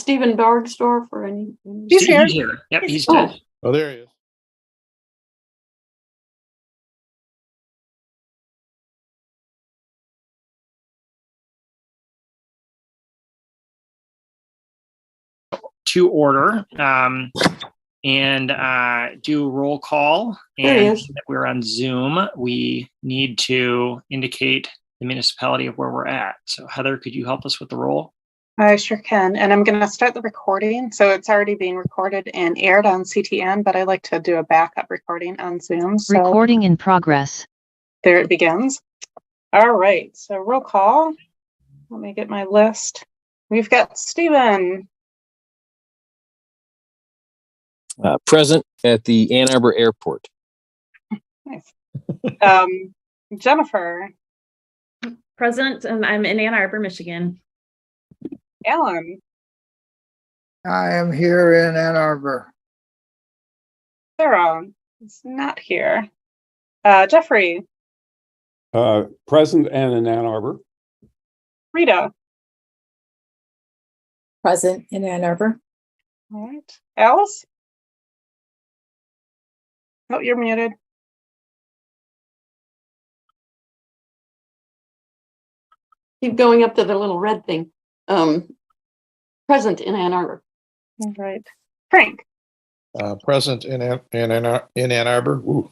Stephen Bergsdorf or any? He's here. He's here. Yep, he's Oh. dead. Oh, there he is. To order and do roll call. There he And is. we're on Zoom. We need to indicate the municipality of where we're at. So Heather, could you help us with the roll? I sure can. And I'm going to start the recording. So it's already being recorded and aired on CTN, but I like to do a backup recording on Zoom. So Recording in progress. there it begins. All right. So roll call. Let me get my list. We've got Stephen. Present at the Ann Arbor Airport. Nice. Jennifer. Present, and I'm in Ann Arbor, Michigan. Alan. I am here in Ann Arbor. Sarah is not here. Jeffrey. Present and in Ann Arbor. Rita. Present in Ann Arbor. All right. Alice. Oh, you're muted. Keep going up to the little red thing. Present in Ann Arbor. All right. Frank. Present in Ann Arbor. Ooh.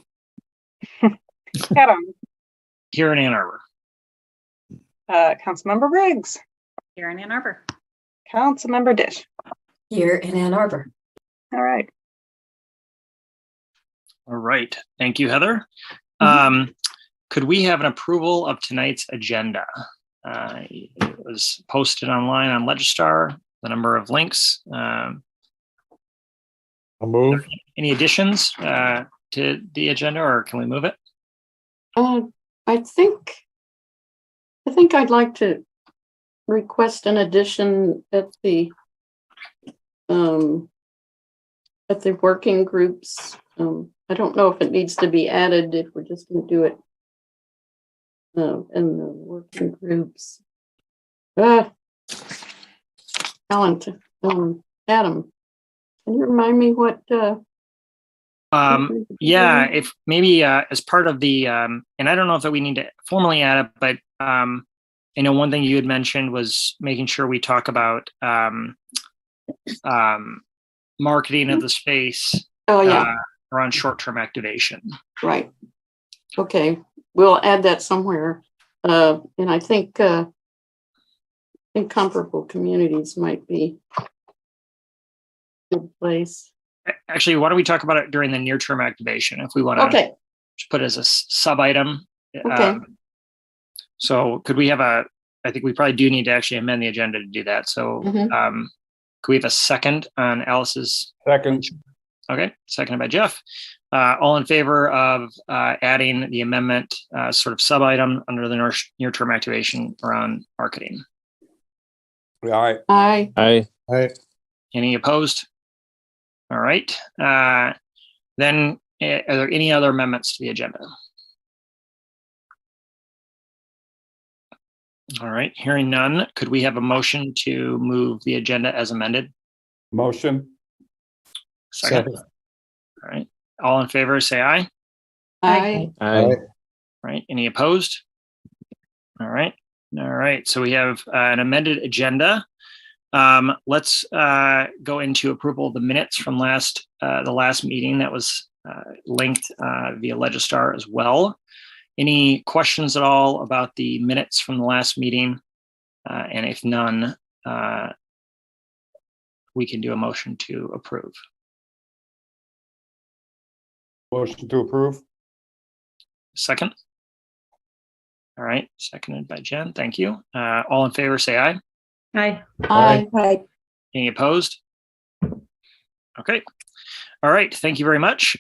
Adam. Here in Ann Arbor. Councilmember Briggs. Here in Ann Arbor. Councilmember Dish. Here in Ann Arbor. All right. All right. Thank you, Heather. Could we have an approval of tonight's agenda? It was posted online on Legistar, the number of links. I'll move. Any additions to the agenda, or can we move it? I think I'd like to request an addition at the working groups. I don't know if it needs to be added, if we're just going to do it in the working groups. Alan, Adam, can you remind me what? Yeah, if maybe as part of the, and I don't know if that we need to formally add it, but I know one thing you had mentioned was making sure we talk about marketing of the space. Oh yeah. Around short-term activation. Right. Okay, we'll add that somewhere. And I think comparable communities might be a good place. Actually, why don't we talk about it during the near-term activation if we want to just put it as a sub-item. Okay. So could we have I think we probably do need to actually amend the agenda to do that. So could we have a second on Alice's? Second. Okay, seconded by Jeff. All in favor of adding the amendment sort of sub-item under the near-term activation around marketing? Aye. Aye. Aye. Aye. Any opposed? All right. Then are there any other amendments to the agenda? All right, hearing none, could we have a motion to move the agenda as amended? Motion. Second. All right. All in favor, say aye. Aye. Aye. All right. Any opposed? All right. All right. So we have an amended agenda. Let's go into approval of the minutes from the last meeting that was linked via Legistar as well. Any questions at all about the minutes from the last meeting? And if none, we can do a motion to approve. Motion to approve. Second. All right, seconded by Jen. Thank you. All in favor, say aye. Aye. Aye. Aye. Any opposed? Okay. All right. Thank you very much.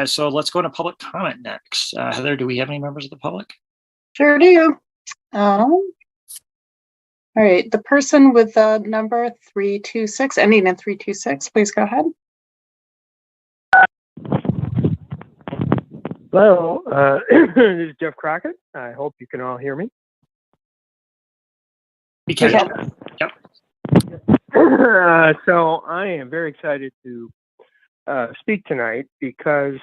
So let's go to public comment next. Heather, do we have any members of the public? Sure do. All right. The person with the number 326, ending in 326, please go ahead. Hello, this is Jeff Crockett. I hope you can all hear me. We can. Okay. Yep. So I am very excited to speak tonight because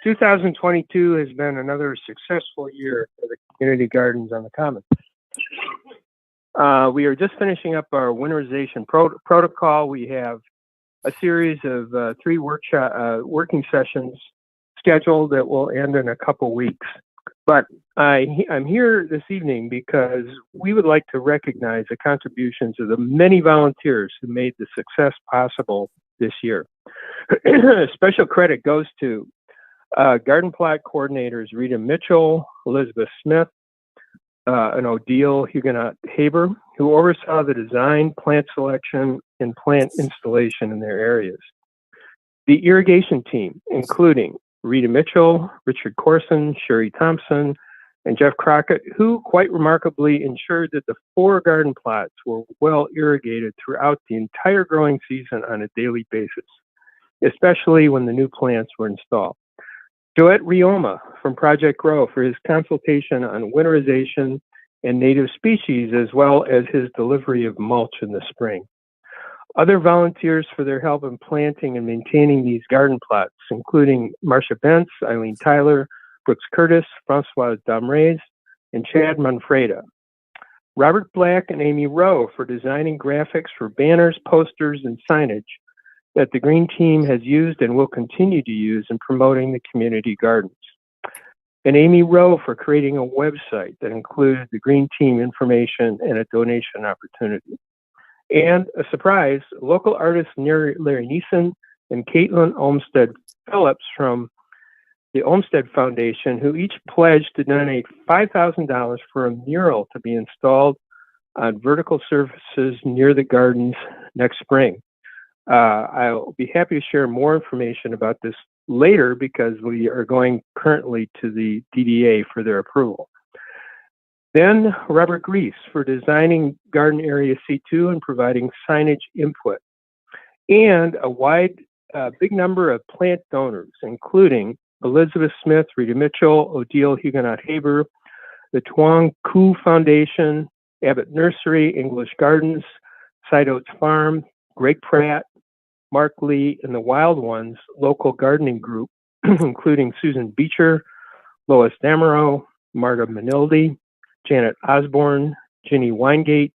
2022 has been another successful year for the community gardens on the Common. We are just finishing up our winterization protocol. We have a series of 3 working sessions scheduled that will end in a couple weeks. But I'm here this evening because we would like to recognize the contributions of the many volunteers who made the success possible this year. Special credit goes to garden plot coordinators Rita Mitchell, Elizabeth Smith, and Odile Huguenot-Haber, who oversaw the design, plant selection, and plant installation in their areas. The irrigation team, including Rita Mitchell, Richard Corson, Sherry Thompson, and Jeff Crockett, who quite remarkably ensured that the 4 garden plots were well irrigated throughout the entire growing season on a daily basis, especially when the new plants were installed. Joette Rioma from Project Grow for his consultation on winterization and native species, as well as his delivery of mulch in the spring. Other volunteers for their help in planting and maintaining these garden plots, including Marcia Bentz, Eileen Tyler, Brooks Curtis, Francois Damrez, and Chad Manfreda. Robert Black and Amy Rowe for designing graphics for banners, posters, and signage that the Green Team has used and will continue to use in promoting the community gardens. And Amy Rowe for creating a website that included the Green Team information and a donation opportunity. And a surprise, local artists Larry Neeson and Caitlin Olmsted Phillips from the Olmsted Foundation, who each pledged to donate $5,000 for a mural to be installed on vertical surfaces near the gardens next spring. I'll be happy to share more information about this later because we are going currently to the DDA for their approval. Then Robert Grease for designing Garden Area C2 and providing signage input. And a big number of plant donors, including Elizabeth Smith, Rita Mitchell, Odile Huguenot-Haber, the Tuong Koo Foundation, Abbott Nursery, English Gardens, Side Oats Farm, Greg Pratt, Mark Lee, and the Wild Ones local gardening group, including Susan Beecher, Lois Damerow, Marta Manildi, Janet Osborne, Ginny Weingate,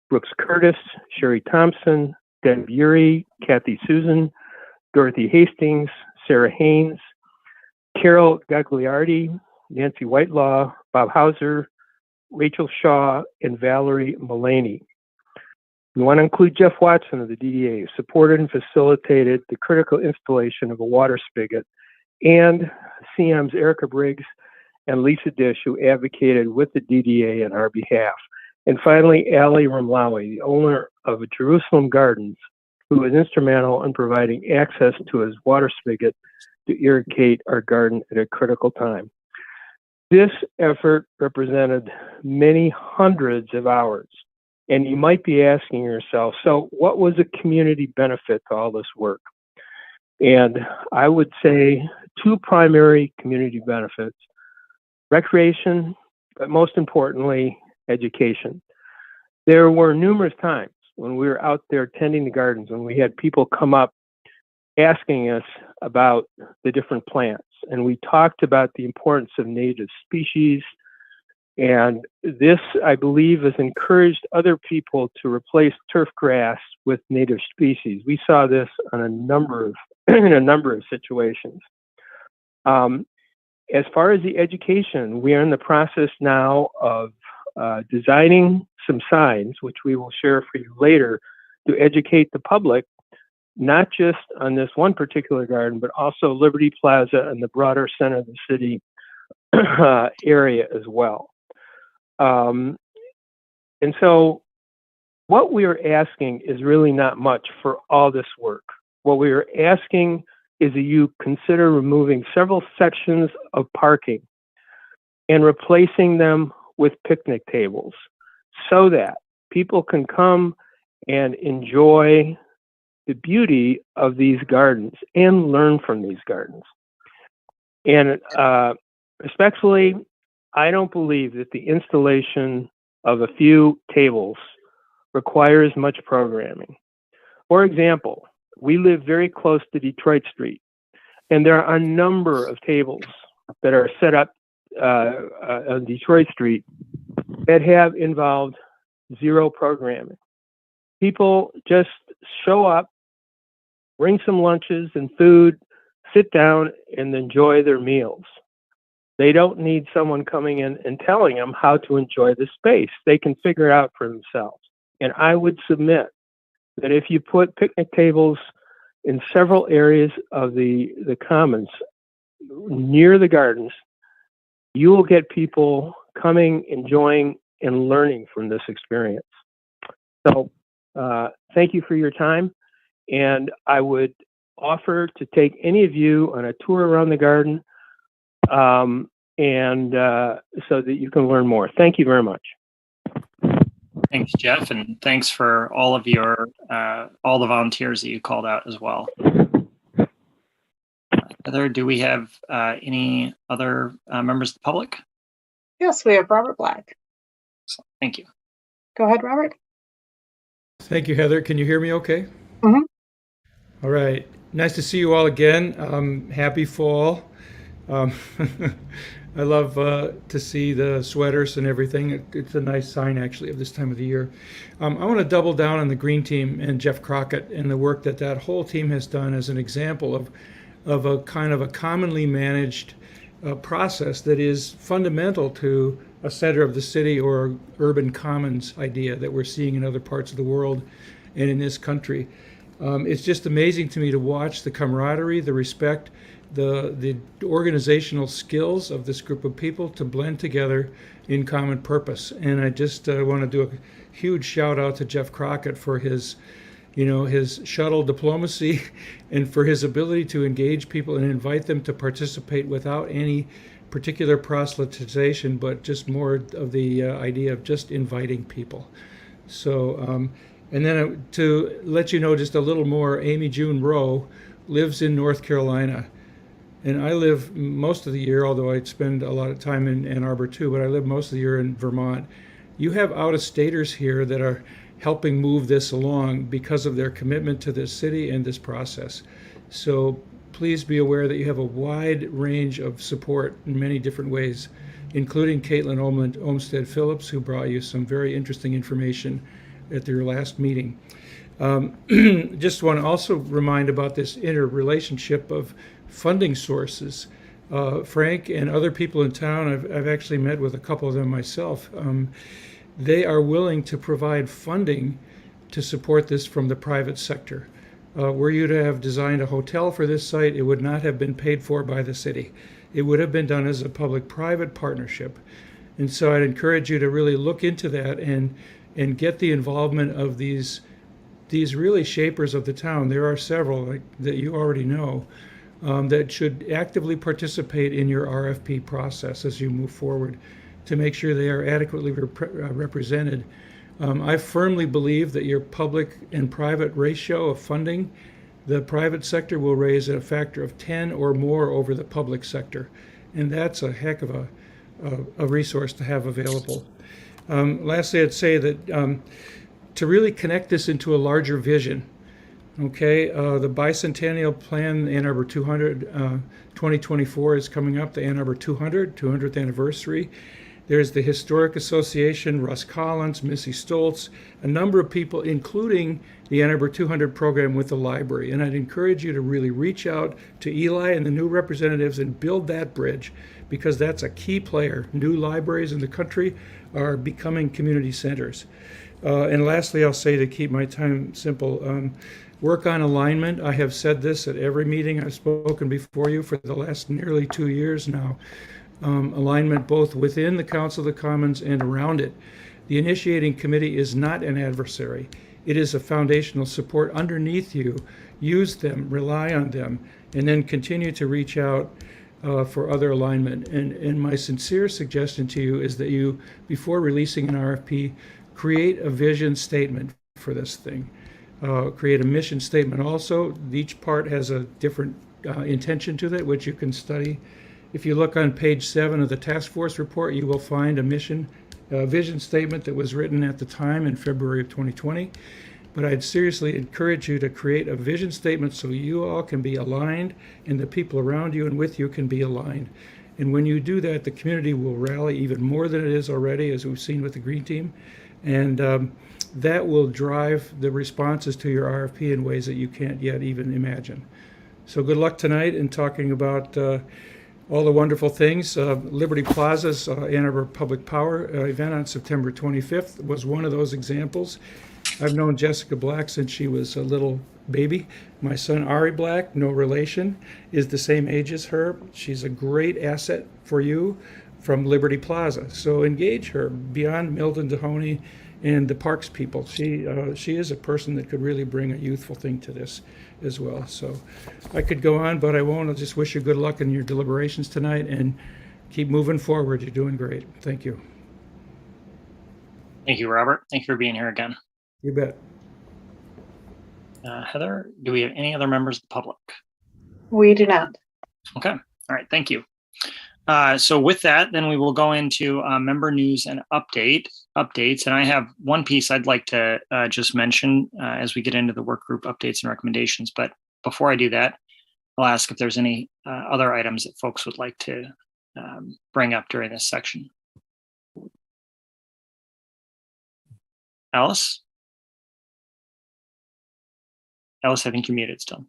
Brooks Curtis, Sherry Thompson, Deb Urey, Kathy Susan, Dorothy Hastings, Sarah Haynes, Carol Gagliardi, Nancy Whitelaw, Bob Hauser, Rachel Shaw, and Valerie Mullaney. We want to include Jeff Watson of the DDA, who supported and facilitated the critical installation of a water spigot, and CM's Erica Briggs and Lisa Dish, who advocated with the DDA on our behalf. And finally, Ali Ramlawi, the owner of Jerusalem Gardens, who was instrumental in providing access to his water spigot to irrigate our garden at a critical time. This effort represented many hundreds of hours. And you might be asking yourself, so what was the community benefit to all this work? And I would say 2 primary community benefits: recreation, but most importantly, education. There were numerous times when we were out there tending the gardens, when we had people come up asking us about the different plants. And we talked about the importance of native species. And this, I believe, has encouraged other people to replace turf grass with native species. We saw this on a number of in a number of situations. As far as the education, we are in the process now of designing some signs, which we will share for you later, to educate the public, not just on this one particular garden, but also Liberty Plaza and the broader center of the city area as well. And so what we are asking is really not much for all this work. What we are asking is that you consider removing several sections of parking and replacing them with picnic tables so that people can come and enjoy the beauty of these gardens and learn from these gardens. And respectfully, I don't believe that the installation of a few tables requires much programming. For example, we live very close to Detroit Street, and there are a number of tables that are set up on Detroit Street that have involved zero programming. People just show up, bring some lunches and food, sit down and enjoy their meals. They don't need someone coming in and telling them how to enjoy the space. They can figure it out for themselves. And I would submit that if you put picnic tables in several areas of the commons near the gardens, you will get people coming, enjoying, and learning from this experience. So thank you for your time. And I would offer to take any of you on a tour around the garden and so that you can learn more. Thank you very much. Thanks, Jeff, and thanks for all of your all the volunteers that you called out as well. Heather, do we have any other members of the public? Yes, we have Robert Black. Thank you. Go ahead, Robert. Thank you, Heather. Can you hear me okay? Mhm. All right. Nice to see you all again. Happy fall. I love to see the sweaters and everything. It's a nice sign, actually, of this time of the year. I want to double down on the Green Team and Jeff Crockett and the work that that whole team has done as an example of a kind of a commonly managed process that is fundamental to a center of the city or urban commons idea that we're seeing in other parts of the world and in this country. It's just amazing to me to watch the camaraderie, the respect, the organizational skills of this group of people to blend together in common purpose. And I just want to do a huge shout out to Jeff Crockett for his shuttle diplomacy and for his ability to engage people and invite them to participate without any particular proselytization, but just more of the idea of just inviting people. So, and then to let you know just a little more, Amy June Rowe lives in North Carolina. And I live most of the year, although I spend a lot of time in Ann Arbor too, but I live most of the year in Vermont. You have out-of-staters here that are helping move this along because of their commitment to this city and this process. So please be aware that you have a wide range of support in many different ways, including Caitlin Olmsted Phillips, who brought you some very interesting information at their last meeting. Just want to also remind about this interrelationship of funding sources. Frank and other people in town, I've actually met with a couple of them myself. They are willing to provide funding to support this from the private sector. Were you to have designed a hotel for this site, it would not have been paid for by the city. It would have been done as a public-private partnership. And so I'd encourage you to really look into that and get the involvement of these really shapers of the town. There are several that you already know that should actively participate in your RFP process as you move forward to make sure they are adequately represented. I firmly believe that your public and private ratio of funding, the private sector will raise a factor of 10 or more over the public sector. And that's a heck of a resource to have available. Lastly, I'd say that to really connect this into a larger vision, okay, the Bicentennial Plan, Ann Arbor 200, 2024 is coming up, the Ann Arbor 200th anniversary. There's the Historic Association, Russ Collins, Missy Stoltz, a number of people, including the Ann Arbor 200 program with the library. And I'd encourage you to really reach out to Eli and the new representatives and build that bridge, because that's a key player. New libraries in the country are becoming community centers. And lastly, I'll say, to keep my time simple, work on alignment. I have said this at every meeting I've spoken before you for the last nearly 2 years now. Alignment both within the Council of the Commons and around it. The initiating committee is not an adversary. It is a foundational support underneath you. Use them, rely on them, and then continue to reach out for other alignment. And my sincere suggestion to you is that you, before releasing an RFP, create a vision statement for this thing. Create a mission statement also. Each part has a different intention to that, which you can study. If you look on page 7 of the task force report, you will find a vision statement that was written at the time in February of 2020. but I'd seriously encourage you to create a vision statement so you all can be aligned and the people around you and with you can be aligned. And when you do that, the community will rally even more than it is already, as we've seen with the Green Team. And that will drive the responses to your RFP in ways that you can't yet even imagine. So good luck tonight in talking about all the wonderful things. Liberty Plaza's Ann Arbor Public Power event on September 25th was one of those examples. I've known Jessica Black since she was a little baby. My son Ari Black, no relation, is the same age as her. She's a great asset for you from Liberty Plaza. So engage her beyond Milton Mahoney and the parks people. She is a person that could really bring a youthful thing to this as well. So I could go on, but I won't. I'll just wish you good luck in your deliberations tonight and keep moving forward. You're doing great. Thank you. Thank you, Robert. Thank you for being here again. You bet. Heather, do we have any other members of the public? We do not. Okay. All right. Thank you. So with that, then we will go into member news and updates. And I have one piece I'd like to just mention as we get into the work group updates and recommendations. But before I do that, I'll ask if there's any other items that folks would like to bring up during this section. Alice? Alice, I think you're muted still.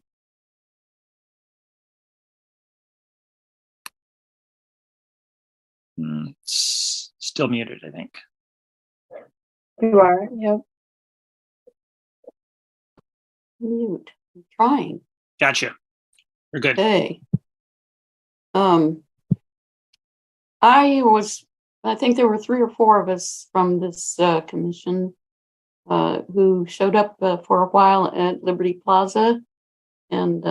Still muted, I think. You are, yep. Mute. I'm trying. Gotcha. You're good. Okay. I think there were 3 or 4 of us from this commission who showed up for a while at Liberty Plaza. And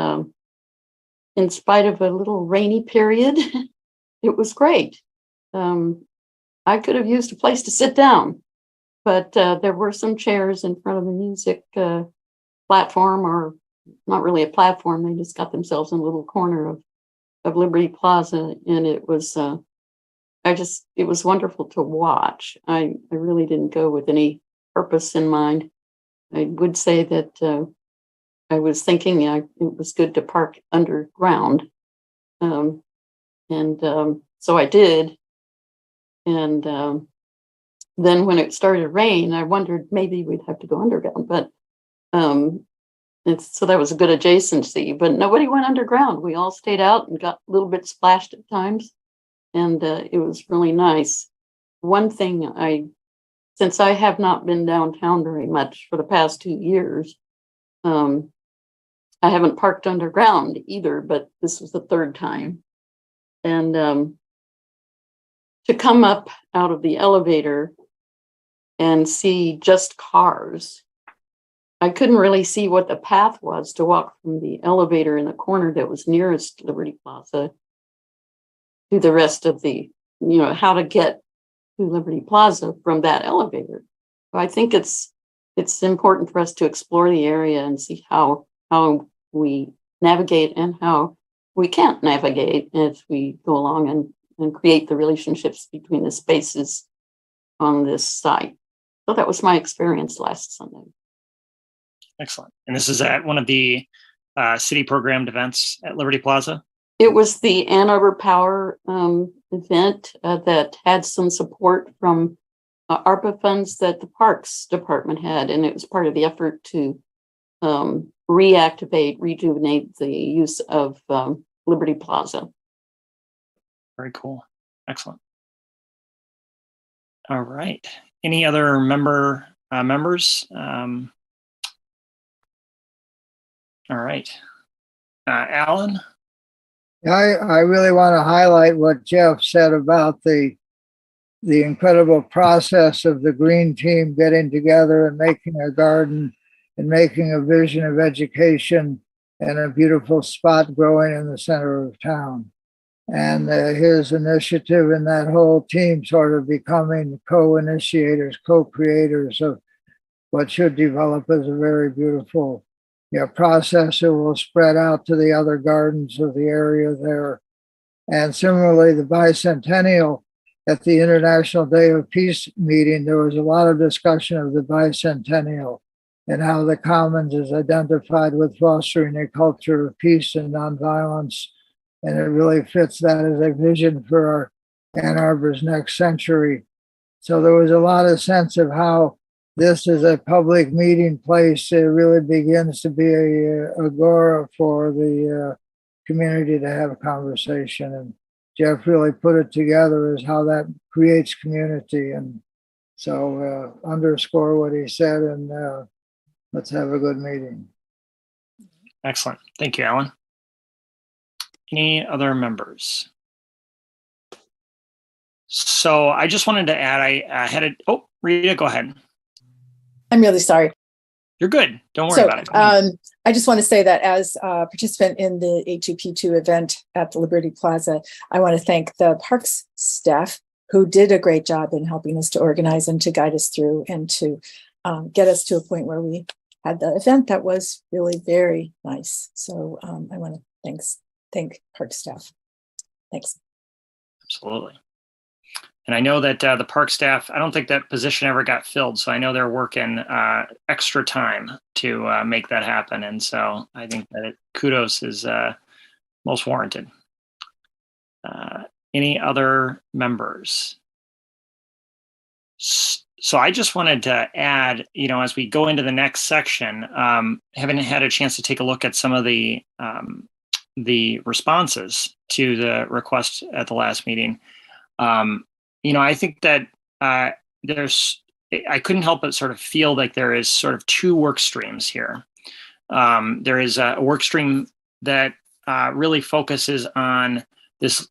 in spite of a little rainy period, it was great. I could have used a place to sit down, but there were some chairs in front of the music platform, or not really a platform. They just got themselves in a little corner of Liberty Plaza, and it was it was wonderful to watch. I really didn't go with any purpose in mind. I would say that I was thinking it was good to park underground, and so I did. And then when it started to rain, I wondered maybe we'd have to go underground, but so that was a good adjacency. But nobody went underground. We all stayed out and got a little bit splashed at times, and it was really nice. One thing since I have not been downtown very much for the past 2 years, I haven't parked underground either, but this was the 3rd time. And to come up out of the elevator and see just cars, I couldn't really see what the path was to walk from the elevator in the corner that was nearest Liberty Plaza to the rest of how to get to Liberty Plaza from that elevator. So I think it's important for us to explore the area and see how we navigate and how we can't navigate as we go along and create the relationships between the spaces on this site. So that was my experience last Sunday. Excellent. And this is at one of the city programmed events at Liberty Plaza? It was the Ann Arbor Power event that had some support from ARPA funds that the Parks Department had, and it was part of the effort to rejuvenate the use of Liberty Plaza. Very cool. Excellent. All right. Any other members? All right. Alan? I really want to highlight what Jeff said about the incredible process of the Green Team getting together and making a garden and making a vision of education and a beautiful spot growing in the center of town. And his initiative and that whole team sort of becoming co-initiators, co-creators of what should develop as a very beautiful process that will spread out to the other gardens of the area there. And similarly, the Bicentennial at the International Day of Peace meeting, there was a lot of discussion of the Bicentennial and how the Commons is identified with fostering a culture of peace and nonviolence. And it really fits that as a vision for our Ann Arbor's next century. So there was a lot of sense of how this is a public meeting place. It really begins to be a agora for the community to have a conversation. And Jeff really put it together as how that creates community. And so underscore what he said, and let's have a good meeting. Excellent. Thank you, Alan. Any other members? So I just wanted to add, I had it. Oh, Rita, go ahead. I'm really sorry. You're good. Don't worry about it. I just want to say that as a participant in the H2P2 event at the Liberty Plaza, I want to thank the parks staff who did a great job in helping us to organize and to guide us through and to get us to a point where we had the event that was really very nice. So I want to thank park staff. Thanks. Absolutely. And I know that the park staff, I don't think that position ever got filled. So I know they're working extra time to make that happen. And so I think that kudos is most warranted. Any other members? So I just wanted to add, as we go into the next section, having had a chance to take a look at some of the responses to the request at the last meeting. I think that I couldn't help but sort of feel like there is sort of two work streams here. There is a work stream that really focuses on this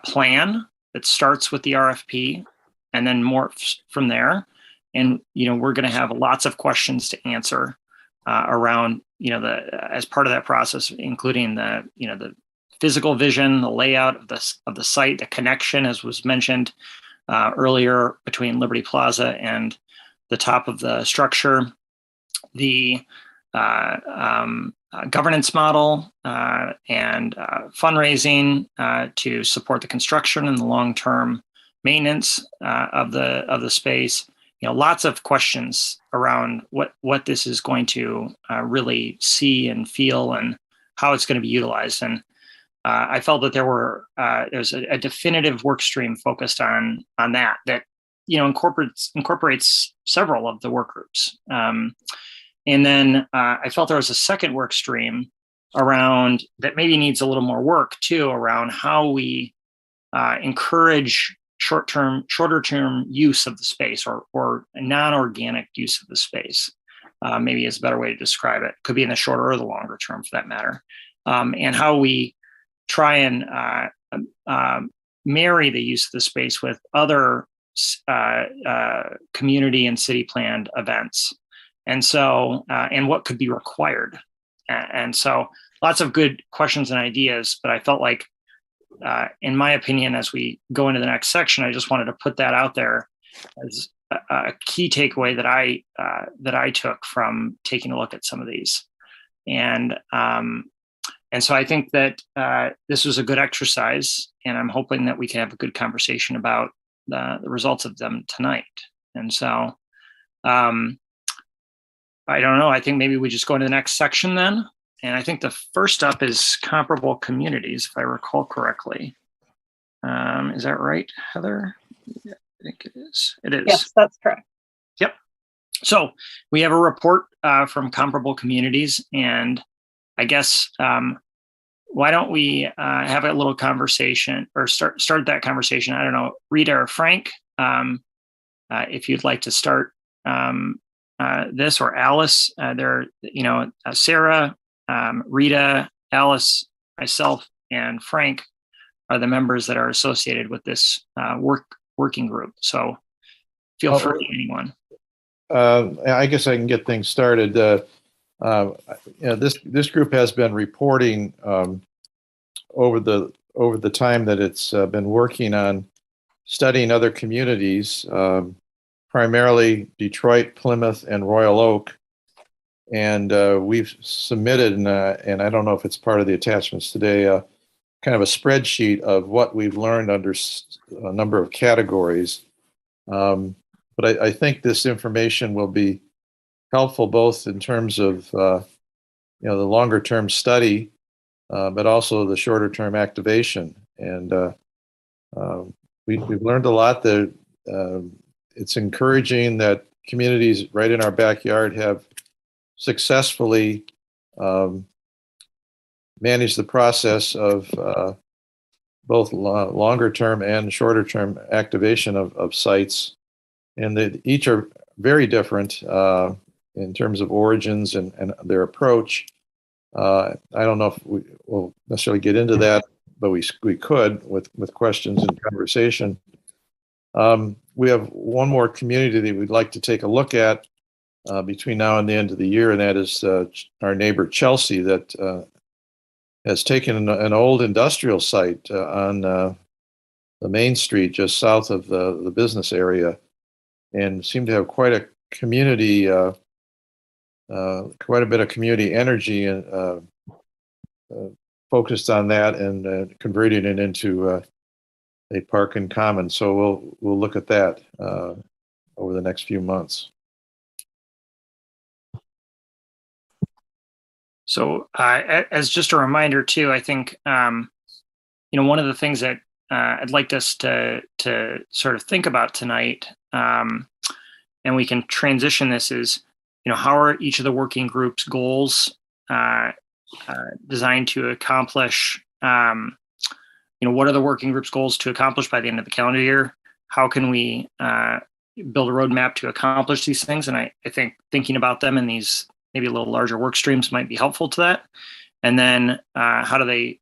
plan that starts with the RFP and then morphs from there. And, we're going to have lots of questions to answer around, as part of that process, including the physical vision, the layout of the site, the connection, as was mentioned earlier, between Liberty Plaza and the top of the structure, the governance model and fundraising to support the construction and the long-term maintenance of the space. Lots of questions around what this is going to really see and feel and how it's going to be utilized. And I felt that there's a definitive work stream focused on that incorporates several of the work groups. And then I felt there was a second work stream around that maybe needs a little more work too, around how we encourage shorter term use of the space or non-organic use of the space. Maybe is a better way to describe it. Could be in the shorter or the longer term for that matter. And how we try and marry the use of the space with other community and city planned events. And so, and what could be required. And so lots of good questions and ideas, but I felt like, in my opinion, as we go into the next section, I just wanted to put that out there as a key takeaway that I took from taking a look at some of these. And so I think that this was a good exercise, and I'm hoping that we can have a good conversation about the results of them tonight. And so I don't know. I think maybe we just go into the next section then. And I think the first up is comparable communities, if I recall correctly. Is that right, Heather? Yeah, I think it is. It is. Yes, that's correct. Yep. So we have a report from comparable communities, and I guess why don't we have a little conversation or start that conversation? I don't know, Rita or Frank, if you'd like to start this, or Alice. Sarah, Rita, Alice, myself, and Frank are the members that are associated with this working group. So feel free, anyone. I guess I can get things started. This group has been reporting over the time that it's been working on studying other communities, primarily Detroit, Plymouth, and Royal Oak. And we've submitted, and I don't know if it's part of the attachments today, kind of a spreadsheet of what we've learned under a number of categories. But I think this information will be helpful both in terms of the longer term study, but also the shorter term activation. And we've learned a lot. That it's encouraging that communities right in our backyard have successfully managed the process of both longer term and shorter term activation of sites, and each are very different in terms of origins and their approach. I don't know if we will necessarily get into that, but we could with questions and conversation. We have one more community that we'd like to take a look at between now and the end of the year, and that is our neighbor Chelsea, that has taken an old industrial site on the main street just south of the business area, and seem to have quite a community, quite a bit of community energy and focused on that, and converting it into a park and common. So we'll look at that over the next few months. So as just a reminder too, I think, one of the things that I'd like us to sort of think about tonight, and we can transition this, is, how are each of the working groups' goals designed to accomplish, what are the working groups' goals to accomplish by the end of the calendar year? How can we build a roadmap to accomplish these things? And I think thinking about them in these maybe a little larger work streams might be helpful to that. And then how do they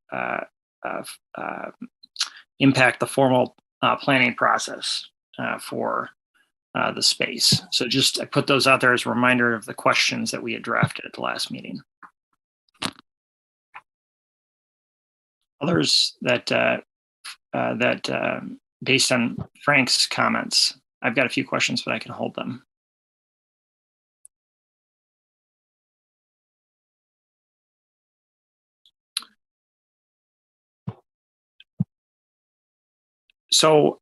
impact the formal planning process for the space? So I put those out there as a reminder of the questions that we had drafted at the last meeting. Others that based on Frank's comments, I've got a few questions, but I can hold them. So,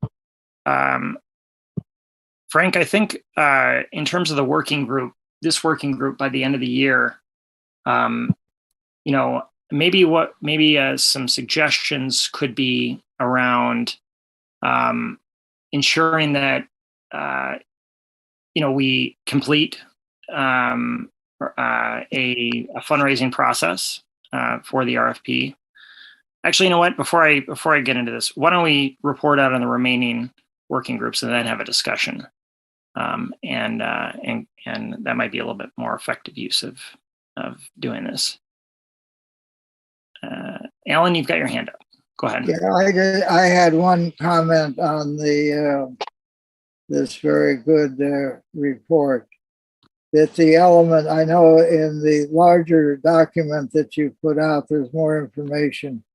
Frank, I think in terms of the working group, this working group by the end of the year, maybe some suggestions could be around ensuring that we complete a fundraising process for the RFP. Actually, you know what? Before I get into this, why don't we report out on the remaining working groups and then have a discussion, and that might be a little bit more effective use of doing this. Alan, you've got your hand up. Go ahead. Yeah, I had one comment on this very good report. That the element, I know in the larger document that you put out, there's more information,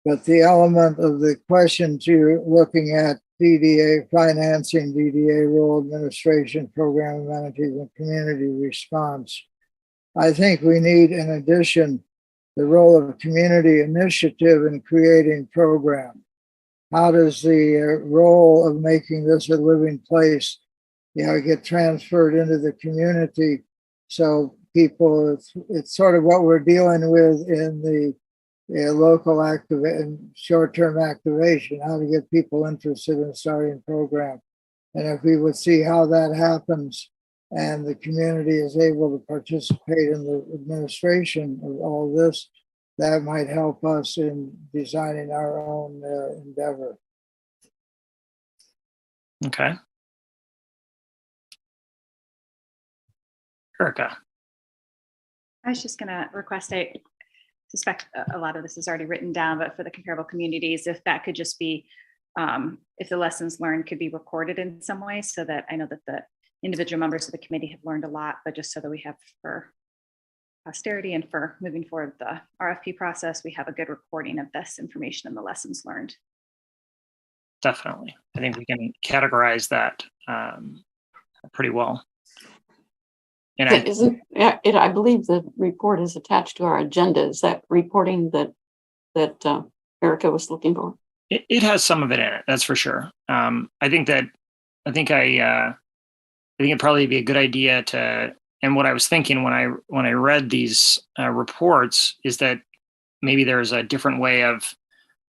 but the element of the questions you're looking at, DDA financing, DDA role, administration, program amenities, and community response. I think we need, in addition, the role of community initiative in creating program. How does the role of making this a living place, get transferred into the community? So people, it's sort of what we're dealing with in the local and short-term activation, how to get people interested in starting program. And if we would see how that happens and the community is able to participate in the administration of all this, that might help us in designing our own endeavor. Okay. Erica. I was just going to request, I suspect a lot of this is already written down, but for the comparable communities, if that could just be, if the lessons learned could be recorded in some way, so that I know that the individual members of the committee have learned a lot, but just so that we have for posterity and for moving forward the RFP process, we have a good recording of this information and the lessons learned. Definitely. I think we can categorize that pretty well. And I believe the report is attached to our agenda. Is that reporting that Erica was looking for? It has some of it in it, that's for sure. I think it'd probably be a good idea to what I was thinking when I read these reports is that maybe there's a different way of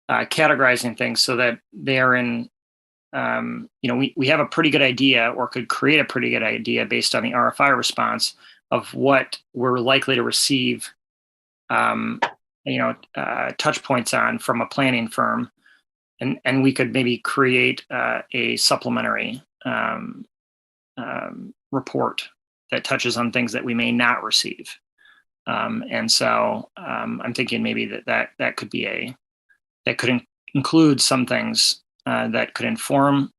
categorizing things so that they are in, we have a pretty good idea, or could create a pretty good idea based on the RFI response of what we're likely to receive, touch points on from a planning firm. And we could maybe create a supplementary report that touches on things that we may not receive. And so I'm thinking maybe that could be that could include some things that could inform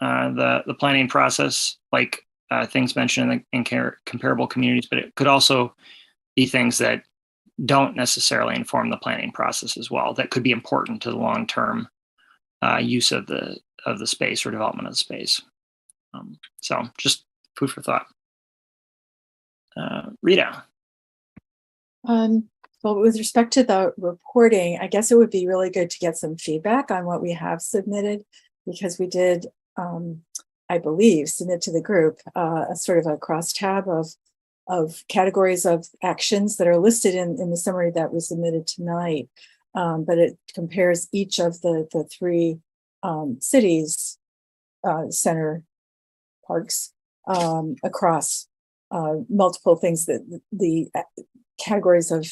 the planning process, like things mentioned in comparable communities, but it could also be things that don't necessarily inform the planning process as well, that could be important to the long-term use of the space or development of the space. So just food for thought. Rita. Well, with respect to the reporting, I guess it would be really good to get some feedback on what we have submitted, because we did, I believe, submit to the group a sort of a crosstab of categories of actions that are listed in the summary that was submitted tonight. But it compares each of the three cities, center parks, across multiple things, that the categories of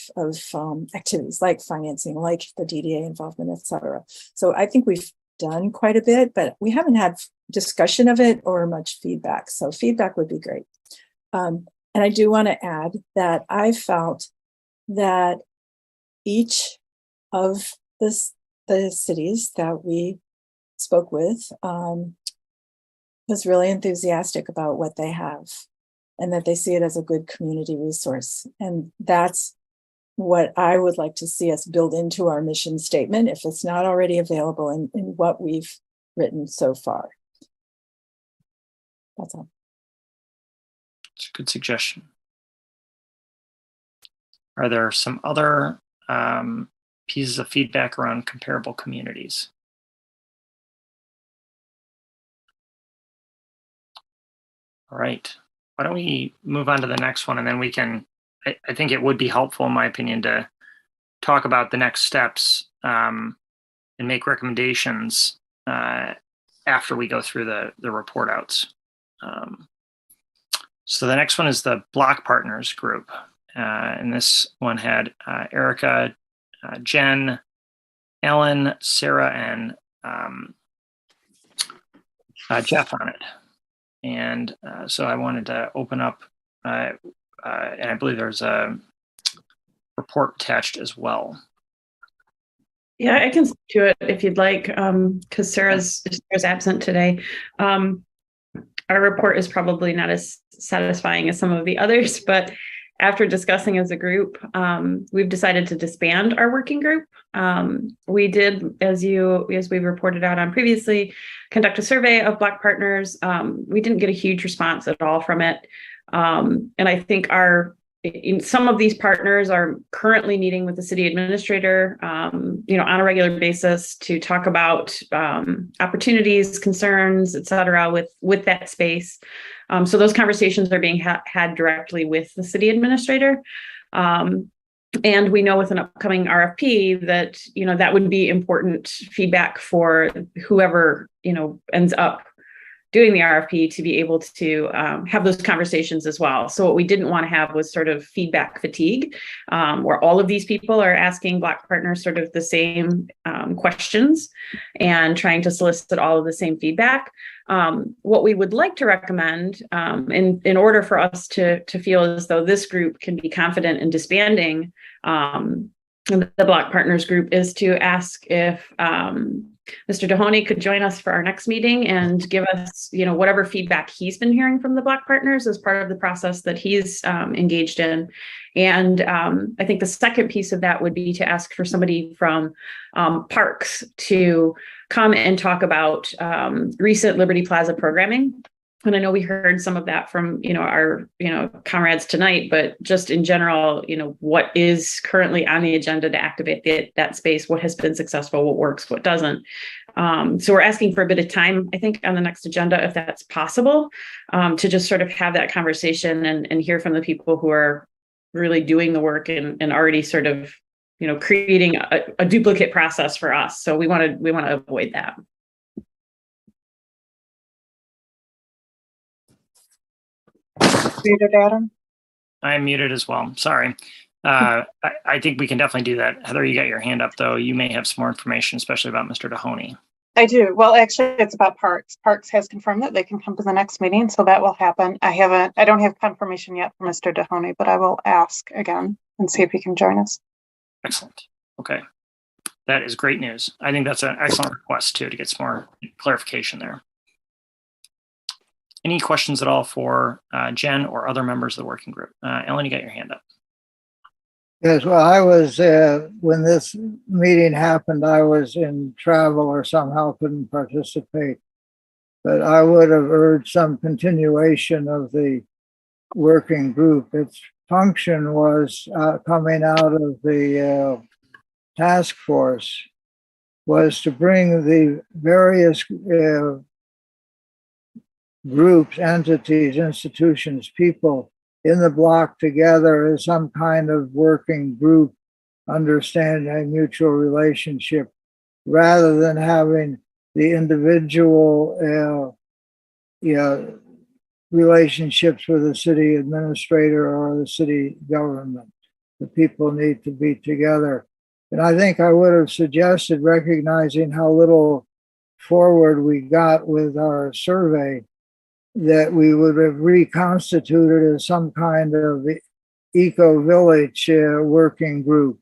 activities like financing, like the DDA involvement, et cetera. So I think we've done quite a bit, but we haven't had discussion of it or much feedback. So feedback would be great. And I do want to add that I felt that each of the cities that we spoke with was really enthusiastic about what they have, and that they see it as a good community resource. And that's what I would like to see us build into our mission statement, if it's not already available in what we've written so far. That's all. It's a good suggestion. Are there some other pieces of feedback around comparable communities? All right. Why don't we move on to the next one, and then we can, I think it would be helpful, in my opinion, to talk about the next steps and make recommendations after we go through the report outs. So the next one is the Block Partners group. And this one had Erica, Jen, Ellen, Sarah, and Jeff on it. And so I wanted to open up, and I believe there's a report attached as well. Yeah, I can speak to it if you'd like, because Sarah's absent today. Our report is probably not as satisfying as some of the others, but after discussing as a group, we've decided to disband our working group. We did, as we reported out on previously, conduct a survey of Block partners. We didn't get a huge response at all from it. And I think some of these partners are currently meeting with the city administrator, on a regular basis to talk about opportunities, concerns, et cetera, with that space. So those conversations are being had directly with the city administrator. And we know with an upcoming RFP that, that would be important feedback for whoever, ends up doing the RFP to be able to have those conversations as well. So what we didn't want to have was sort of feedback fatigue, where all of these people are asking Block partners sort of the same questions and trying to solicit all of the same feedback. What we would like to recommend in order for us to feel as though this group can be confident in disbanding the Block Partners group is to ask if Mr. Dohoney could join us for our next meeting and give us, whatever feedback he's been hearing from the Block partners as part of the process that he's engaged in. And I think the second piece of that would be to ask for somebody from Parks to come and talk about recent Liberty Plaza programming. And I know we heard some of that from, our, comrades tonight, but just in general, what is currently on the agenda to activate that space, what has been successful, what works, what doesn't. So we're asking for a bit of time, I think, on the next agenda, if that's possible, to just sort of have that conversation and hear from the people who are really doing the work and already sort of, creating a duplicate process for us. So we want to avoid that. Muted, Adam. I'm muted as well. Sorry. I think we can definitely do that. Heather, you got your hand up, though. You may have some more information, especially about Mr. Mahoney. I do. Well, actually, it's about Parks. Parks has confirmed that they can come to the next meeting, so that will happen. I don't have confirmation yet from Mr. Mahoney, but I will ask again and see if he can join us. Excellent. Okay. That is great news. I think that's an excellent request, too, to get some more clarification there. Any questions at all for Jen or other members of the working group? Ellen, you got your hand up. Yes, well, I was, when this meeting happened, I was in travel or somehow couldn't participate. But I would have urged some continuation of the working group. Its function was coming out of the task force was to bring the various groups, entities, institutions, people in the block together as some kind of working group, understanding a mutual relationship, rather than having the individual relationships with the city administrator or the city government. The people need to be together. And I think I would have suggested, recognizing how little forward we got with our survey, that we would have reconstituted as some kind of eco-village working group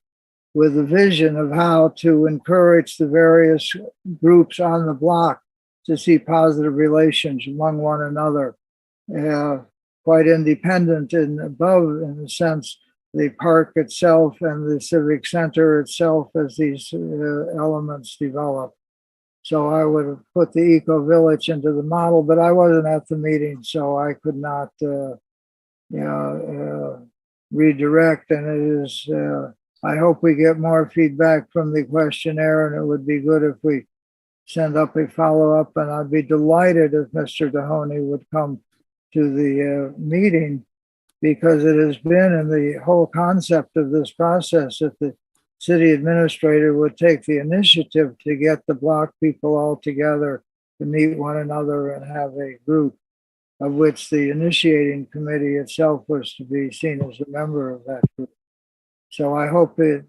with a vision of how to encourage the various groups on the block to see positive relations among one another, quite independent and above, in a sense, the park itself and the civic center itself as these elements develop. So I would have put the eco village into the model, but I wasn't at the meeting, so I could not, redirect. And it is, I hope we get more feedback from the questionnaire, and it would be good if we send up a follow-up. And I'd be delighted if Mr. Mahoney would come to the meeting, because it has been in the whole concept of this process that the city administrator would take the initiative to get the block people all together to meet one another and have a group, of which the initiating committee itself was to be seen as a member of that group. So I hope that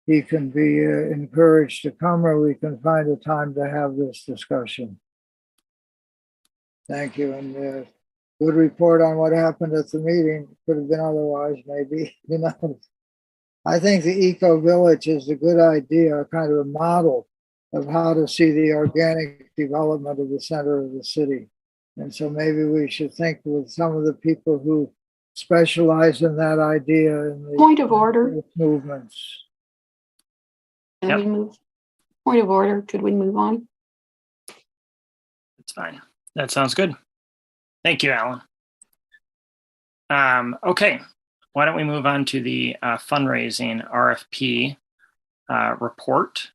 he can be encouraged to come, or we can find a time to have this discussion. Thank you. And good report on what happened at the meeting. Could have been otherwise, maybe. I think the eco village is a good idea, kind of a model of how to see the organic development of the center of the city. And so maybe we should think with some of the people who specialize in that idea in the Point of order. Movements. Can we move? Point of order. Could we move on? That's fine. That sounds good. Thank you, Alan. Okay. Why don't we move on to the fundraising RFP report?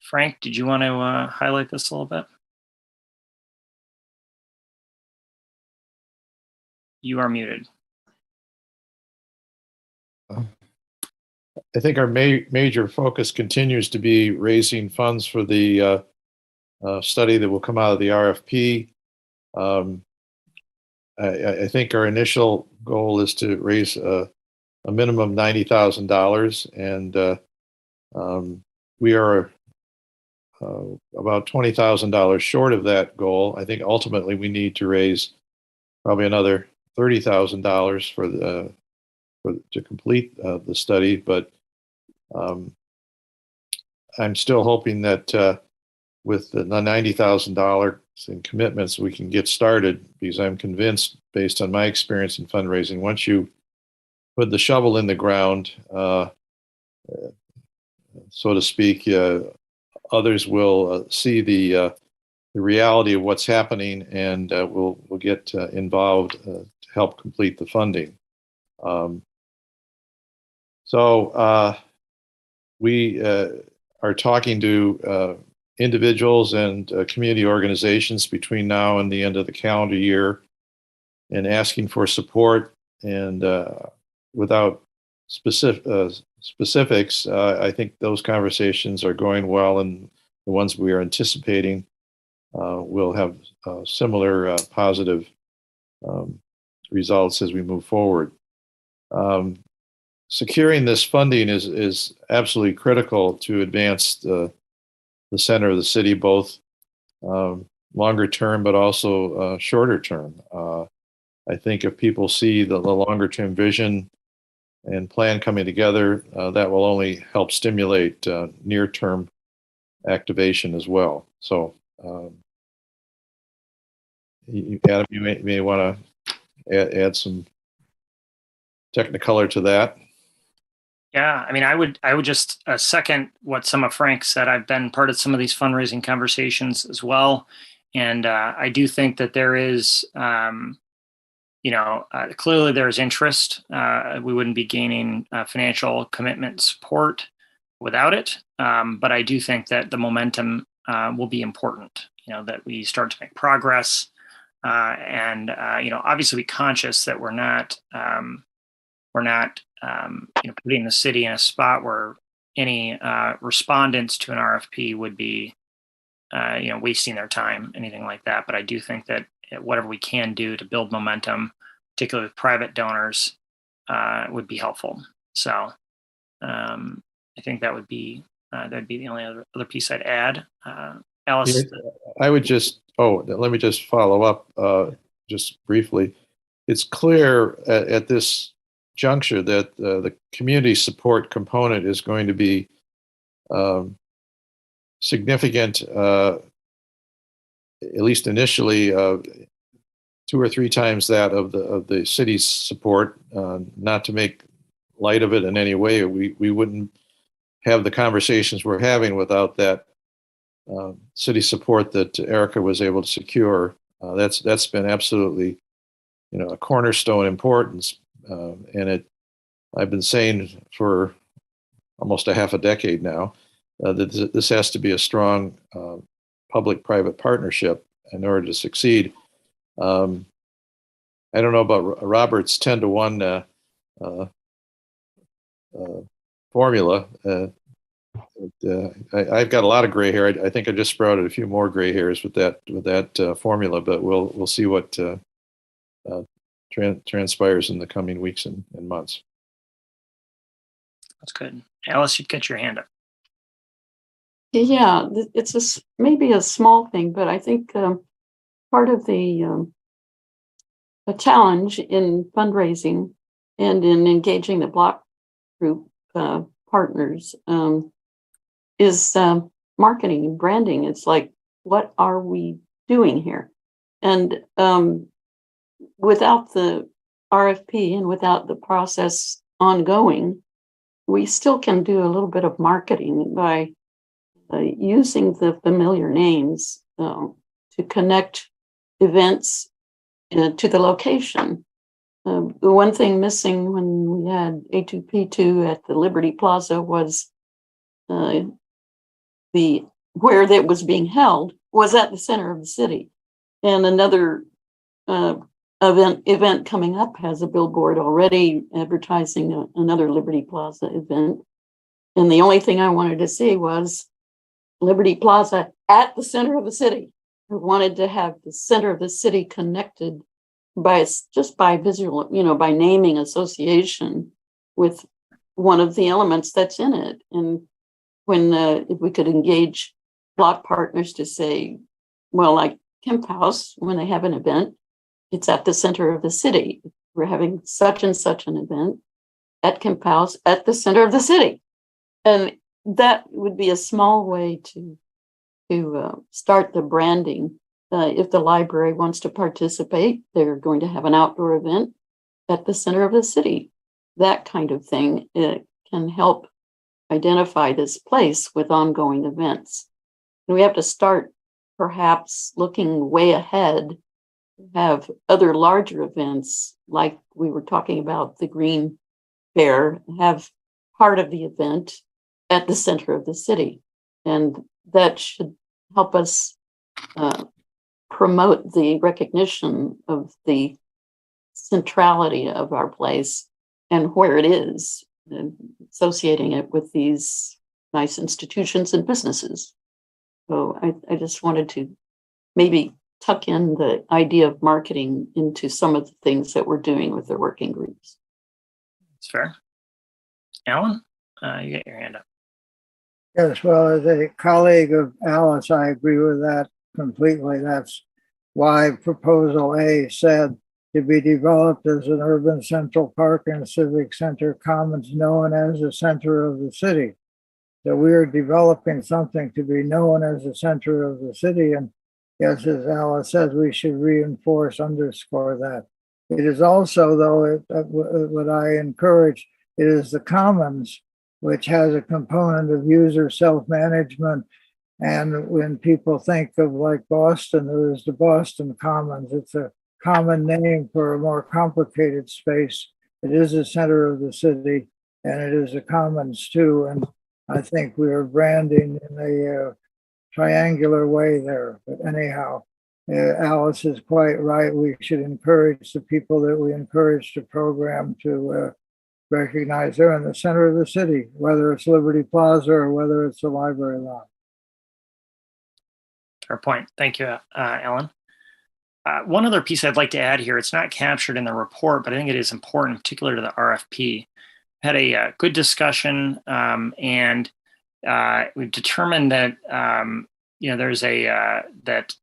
Frank, did you want to highlight this a little bit? You are muted. I think our major focus continues to be raising funds for the study that will come out of the RFP. I think our initial goal is to raise a minimum $90,000, and we are about $20,000 short of that goal. I think ultimately we need to raise probably another $30,000 to complete the study, but I'm still hoping that with the $90,000 in commitments, we can get started, because I'm convinced, based on my experience in fundraising, once you put the shovel in the ground, so to speak, others will see the the reality of what's happening, and we'll get involved to help complete the funding. So we are talking to individuals and community organizations between now and the end of the calendar year, and asking for support. And without specifics, I think those conversations are going well, and the ones we are anticipating will have similar positive results as we move forward. Securing this funding is absolutely critical to advance the center of the city, both longer term, but also shorter term. I think if people see the longer term vision and plan coming together, that will only help stimulate near term activation as well. So, Adam, you may want to add some technicolor to that. Yeah, I mean, I would just second what some of Frank said. I've been part of some of these fundraising conversations as well, and I do think that there is, clearly there is interest. We wouldn't be gaining financial commitment support without it, but I do think that the momentum will be important. That we start to make progress, and obviously be conscious that we're not putting the city in a spot where any respondents to an RFP would be, wasting their time, anything like that. But I do think that whatever we can do to build momentum, particularly with private donors, would be helpful. So I think that'd be the only other piece I'd add. Alice, I would let me just follow up just briefly. It's clear at this juncture that the community support component is going to be significant, at least initially, 2 or 3 times that of the city's support. Not to make light of it in any way, we wouldn't have the conversations we're having without that city support that Erica was able to secure. That's been absolutely, a cornerstone importance. And I've been saying for almost a half a decade now that this has to be a strong public-private partnership in order to succeed. I don't know about Robert's 10-to-1 formula. I've got a lot of gray hair. I think I just sprouted a few more gray hairs with that formula, but we'll see what transpires in the coming weeks and months. That's good. Alice, you'd get your hand up. Yeah, it's maybe a small thing, but I think part of the challenge in fundraising and in engaging the block group partners is marketing and branding. It's like, what are we doing here? And without the RFP and without the process ongoing, we still can do a little bit of marketing by using the familiar names to connect events to the location. The one thing missing when we had A2P2 at the Liberty Plaza was where that was being held was at the center of the city. And another event coming up has a billboard already advertising another Liberty Plaza event. And the only thing I wanted to see was Liberty Plaza at the center of the city. I wanted to have the center of the city connected by visual, by naming association with one of the elements that's in it. And when if we could engage block partners to say, well, like Kemp House, when they have an event, it's at the center of the city. We're having such and such an event at Kemp House at the center of the city. And that would be a small way to start the branding. If the library wants to participate, they're going to have an outdoor event at the center of the city. That kind of thing can help identify this place with ongoing events. And we have to start perhaps looking way ahead, have other larger events like we were talking about the Green Fair, have part of the event at the center of the city. And that should help us promote the recognition of the centrality of our place and where it is, and associating it with these nice institutions and businesses. So I just wanted to maybe tuck in the idea of marketing into some of the things that we're doing with the working groups. That's fair. Alan, you got your hand up. Yes, well, as a colleague of Alice, I agree with that completely. That's why Proposal A said to be developed as an urban central park and civic center commons known as the center of the city. So we are developing something to be known as the center of the city. And yes, as Alice says, we should reinforce, underscore that. It is also, though, what I encourage, it is the commons, which has a component of user self-management. And when people think of like Boston, there is the Boston Commons. It's a common name for a more complicated space. It is the center of the city, and it is the commons too. And I think we are branding in a triangular way there. But anyhow, Alice is quite right. We should encourage the people that we encourage to program to recognize they're in the center of the city, whether it's Liberty Plaza or whether it's the library lot. Fair point. Thank you, Alan. One other piece I'd like to add here, it's not captured in the report, but I think it is important, particularly to the RFP. Had a good discussion, and we've determined that there's that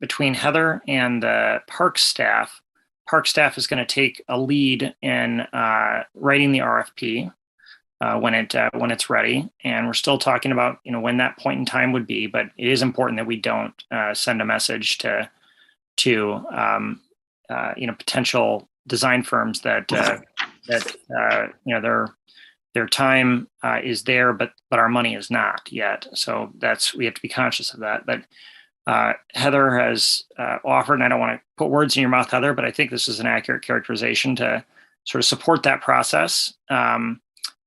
between Heather and the park staff is going to take a lead in writing the RFP when it's ready, and we're still talking about when that point in time would be. But it is important that we don't send a message to potential design firms that their time is there, but our money is not yet. So we have to be conscious of that. But Heather has offered, and I don't want to put words in your mouth, Heather, but I think this is an accurate characterization to sort of support that process and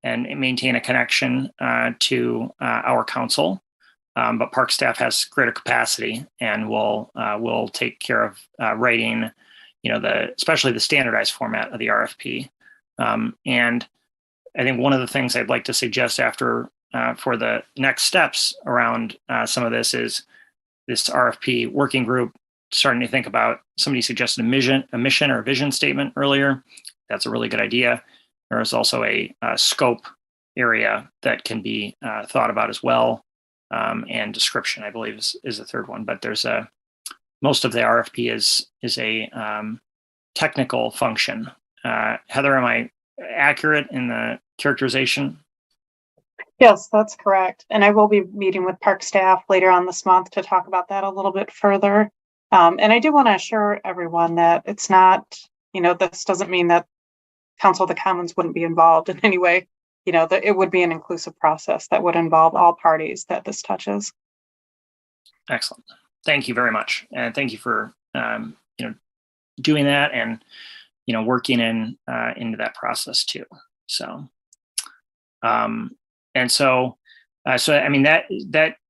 maintain a connection to our council. But park staff has greater capacity, and will take care of writing, especially the standardized format of the RFP. And I think one of the things I'd like to suggest after for the next steps around some of this is this RFP working group starting to think about. Somebody suggested a mission or a vision statement earlier. That's a really good idea. There is also a scope area that can be thought about as well. And description, I believe, is the third one. But there's most of the RFP is a technical function. Heather, am I accurate in the characterization? Yes, that's correct. And I will be meeting with park staff later on this month to talk about that a little bit further. And I do want to assure everyone that it's not, this doesn't mean that Council of the Commons wouldn't be involved in any way. That it would be an inclusive process that would involve all parties that this touches. Excellent. Thank you very much. And thank you for, doing that and, working into that process too. So, that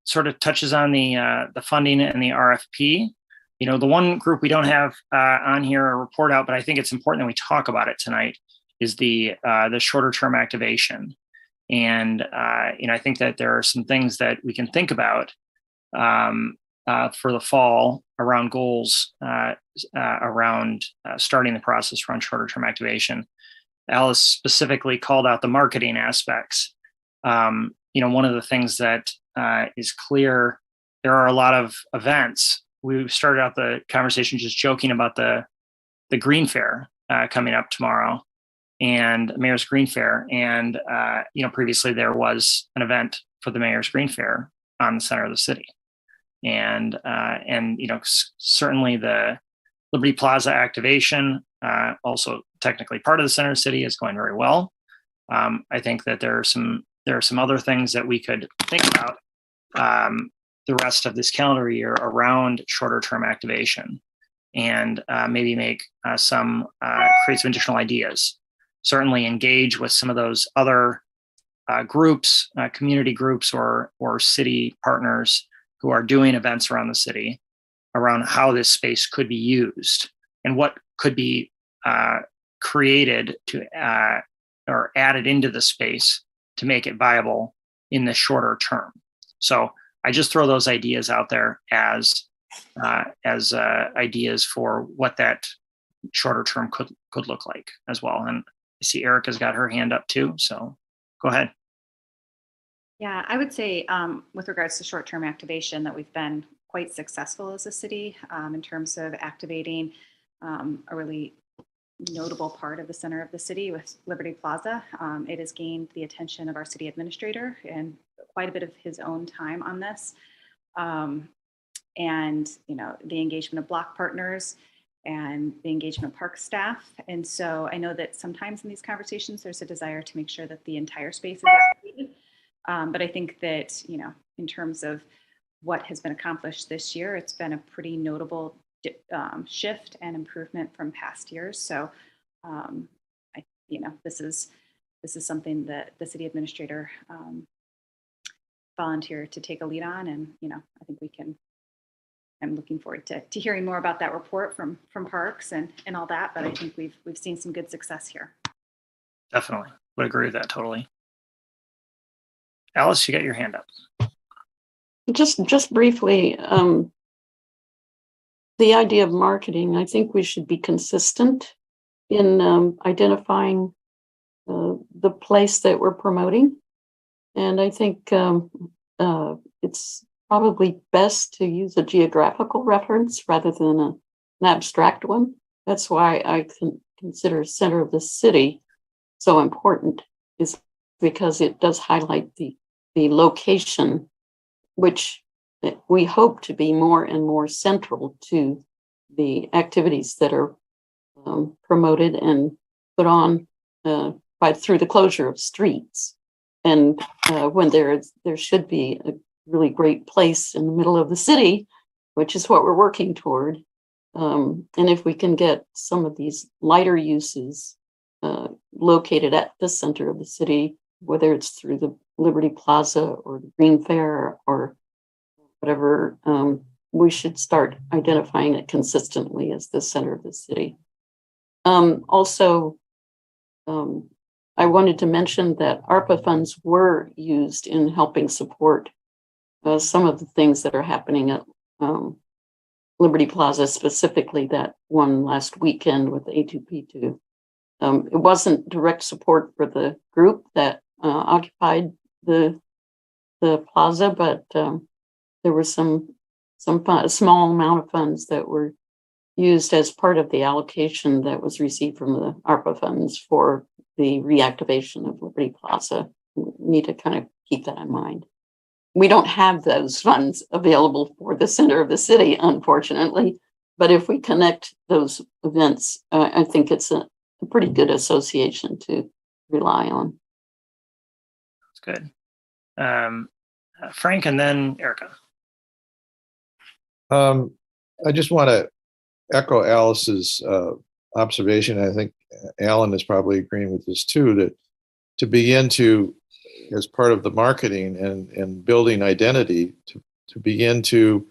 sort of touches on the funding and the RFP. The one group we don't have on here a report out, but I think it's important that we talk about it tonight, is the shorter term activation. And, I think that there are some things that we can think about for the fall around goals, around starting the process around shorter term activation. Alice specifically called out the marketing aspects. One of the things that is clear, there are a lot of events. We started out the conversation just joking about the Green Fair coming up tomorrow, and Mayor's Green Fair. And, previously there was an event for the Mayor's Green Fair on the center of the city. And certainly the Liberty Plaza activation, also technically part of the center of the city, is going very well. I think that there are some other things that we could think about. the rest of this calendar year around shorter term activation, and maybe make create some additional ideas. Certainly engage with some of those other groups, community groups, or city partners who are doing events around the city around how this space could be used and what could be created to or added into the space to make it viable in the shorter term. So I just throw those ideas out there as ideas for what that shorter term could look like as well. And I see Erica's got her hand up too, so go ahead. Yeah, I would say with regards to short-term activation that we've been quite successful as a city in terms of activating a really notable part of the center of the city with Liberty Plaza. It has gained the attention of our city administrator and quite a bit of his own time on this. And, you know, the engagement of block partners and the engagement of park staff. And so I know that sometimes in these conversations, there's a desire to make sure that the entire space is activated. But I think that, you know, in terms of what has been accomplished this year, it's been a pretty notable shift and improvement from past years. So, this is something that the city administrator volunteered to take a lead on, and I think we can. I'm looking forward to hearing more about that report from Parks and all that. But I think we've seen some good success here. Definitely would agree with that totally. Alice, you got your hand up. Just briefly, the idea of marketing, I think we should be consistent in identifying the place that we're promoting. And I think it's probably best to use a geographical reference rather than an abstract one. That's why I consider center of the city so important, is because it does highlight the location, which we hope to be more and more central to the activities that are promoted and put on through the closure of streets. And when there should be a really great place in the middle of the city, which is what we're working toward. And if we can get some of these lighter uses located at the center of the city, whether it's through the Liberty Plaza or the Green Fair or whatever, we should start identifying it consistently as the center of the city. Also, I wanted to mention that ARPA funds were used in helping support some of the things that are happening at Liberty Plaza, specifically that one last weekend with A2P2. It wasn't direct support for the group that occupied the plaza, but there was a small amount of funds that were used as part of the allocation that was received from the ARPA funds for the reactivation of Liberty Plaza. We need to kind of keep that in mind. We don't have those funds available for the center of the city, unfortunately, but if we connect those events, I think it's a pretty good association to rely on. That's good. Frank, and then Erica. I just want to echo Alice's observation. I think Alan is probably agreeing with this too, that to begin to, as part of the marketing and building identity, to begin to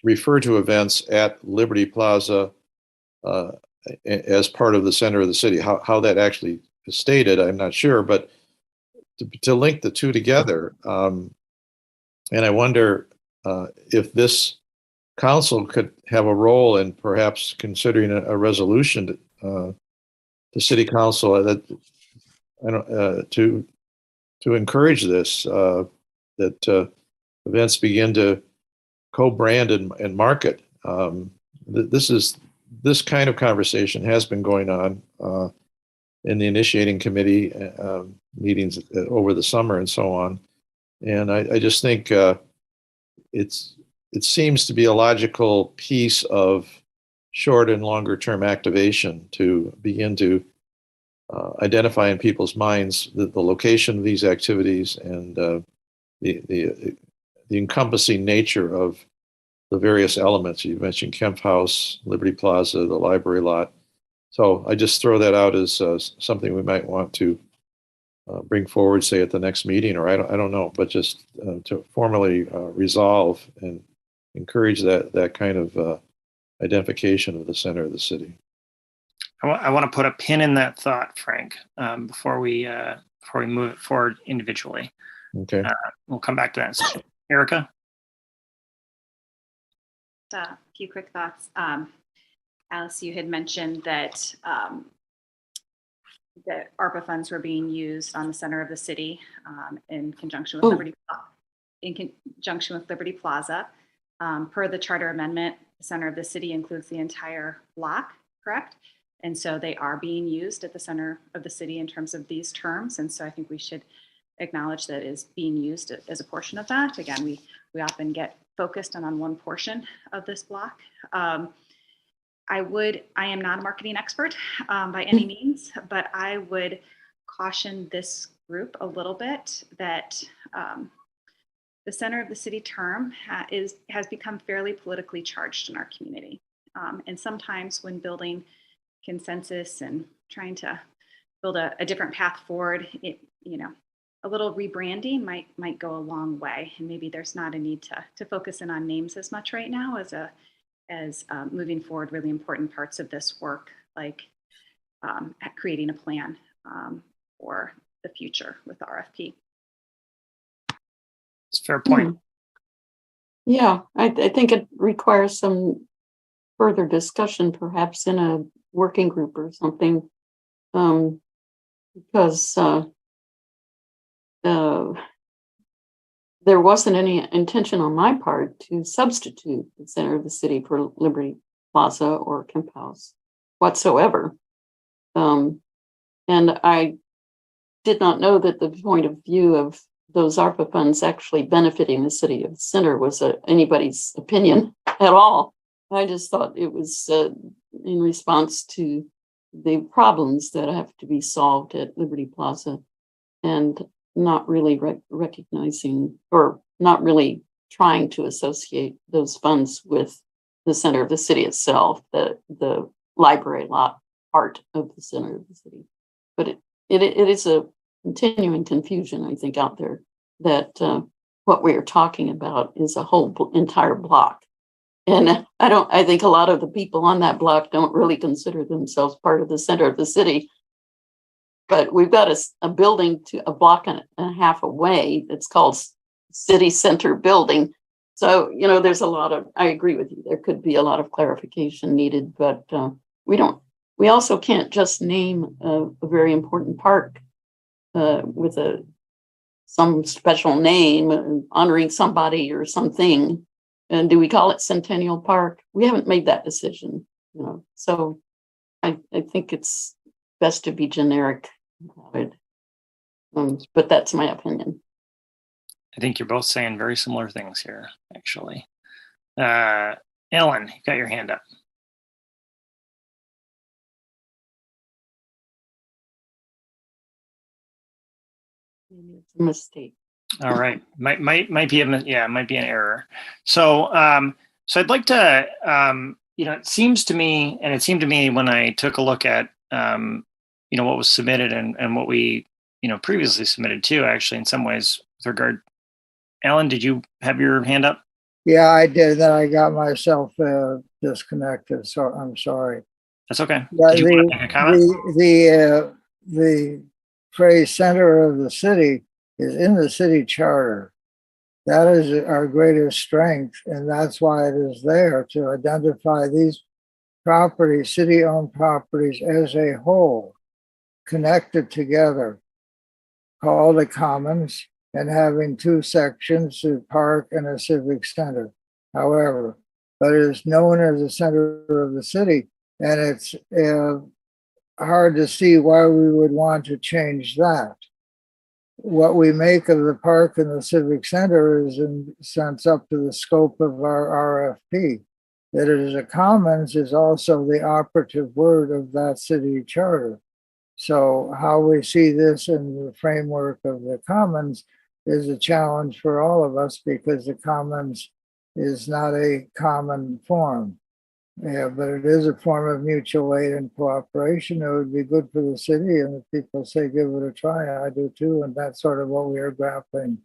refer to events at Liberty Plaza as part of the center of the city. How that actually is stated, I'm not sure, but to link the two together. And I wonder if this council could have a role in perhaps considering a resolution to the city council that to encourage this, that events begin to co-brand and market. This kind of conversation has been going on in the initiating committee meetings over the summer and so on. And I just think it seems to be a logical piece of short and longer term activation to begin to identify in people's minds the location of these activities and the encompassing nature of the various elements. You mentioned Kemp House, Liberty Plaza, the library lot. So I just throw that out as something we might want to bring forward, say at the next meeting, or I don't know, but just to formally resolve and encourage that kind of identification of the center of the city. I want to put a pin in that thought, Frank, before we move it forward individually. Okay. We'll come back to that. So, Erica? A few quick thoughts. Alice, you had mentioned that that ARPA funds were being used on the center of the city in conjunction with Liberty Plaza. Per the charter amendment, the center of the city includes the entire block, correct? And so they are being used at the center of the city in terms of these terms. And so I think we should acknowledge that it is being used as a portion of that. Again, we often get focused on one portion of this block. I am not a marketing expert by any means, but I would caution this group a little bit that the center of the city term has become fairly politically charged in our community. And sometimes when building consensus and trying to build a different path forward, a little rebranding might go a long way. And maybe there's not a need to focus in on names as much right now as moving forward really important parts of this work, like creating a plan for the future with the RFP. It's a fair point. Yeah, I think it requires some further discussion, perhaps in a working group or something, because there wasn't any intention on my part to substitute the center of the city for Liberty Plaza or Kemp House whatsoever. And I did not know that the point of view of those ARPA funds actually benefiting the city of the center was anybody's opinion at all. I just thought it was in response to the problems that have to be solved at Liberty Plaza, and not really recognizing or not really trying to associate those funds with the center of the city itself, the library lot part of the center of the city. But it is a continuing confusion, I think, out there that what we are talking about is a whole entire block. And I think a lot of the people on that block don't really consider themselves part of the center of the city. But we've got a building a block and a half away that's called City Center Building. So, there's I agree with you, there could be a lot of clarification needed, but we also can't just name a very important park with some special name honoring somebody or something. And do we call it Centennial Park? We haven't made that decision, So I think it's best to be generic about it. But that's my opinion. I think you're both saying very similar things here, actually. Ellen, you've got your hand up. Maybe it's a mistake. All right, might be might be an error. So I'd like to it seems to me, and it seemed to me when I took a look at what was submitted and what we previously submitted too, actually in some ways with regard. Alan, did you have your hand up? Yeah, I did. Then I got myself disconnected. So I'm sorry. That's okay. Yeah, Did you want to make a comment? The phrase "center of the city" is in the city charter. That is our greatest strength, and that's why it is there to identify these properties, city-owned properties, as a whole, connected together, called a commons, and having two sections, a park and a civic center. However, but it is known as the center of the city, and it's hard to see why we would want to change that. What we make of the park and the civic center is in a sense up to the scope of our RFP. That it is a commons is also the operative word of that city charter. So how we see this in the framework of the commons is a challenge for all of us because the commons is not a common form. Yeah, but it is a form of mutual aid and cooperation. It would be good for the city, and if people say give it a try, I do too. And that's sort of what we are grappling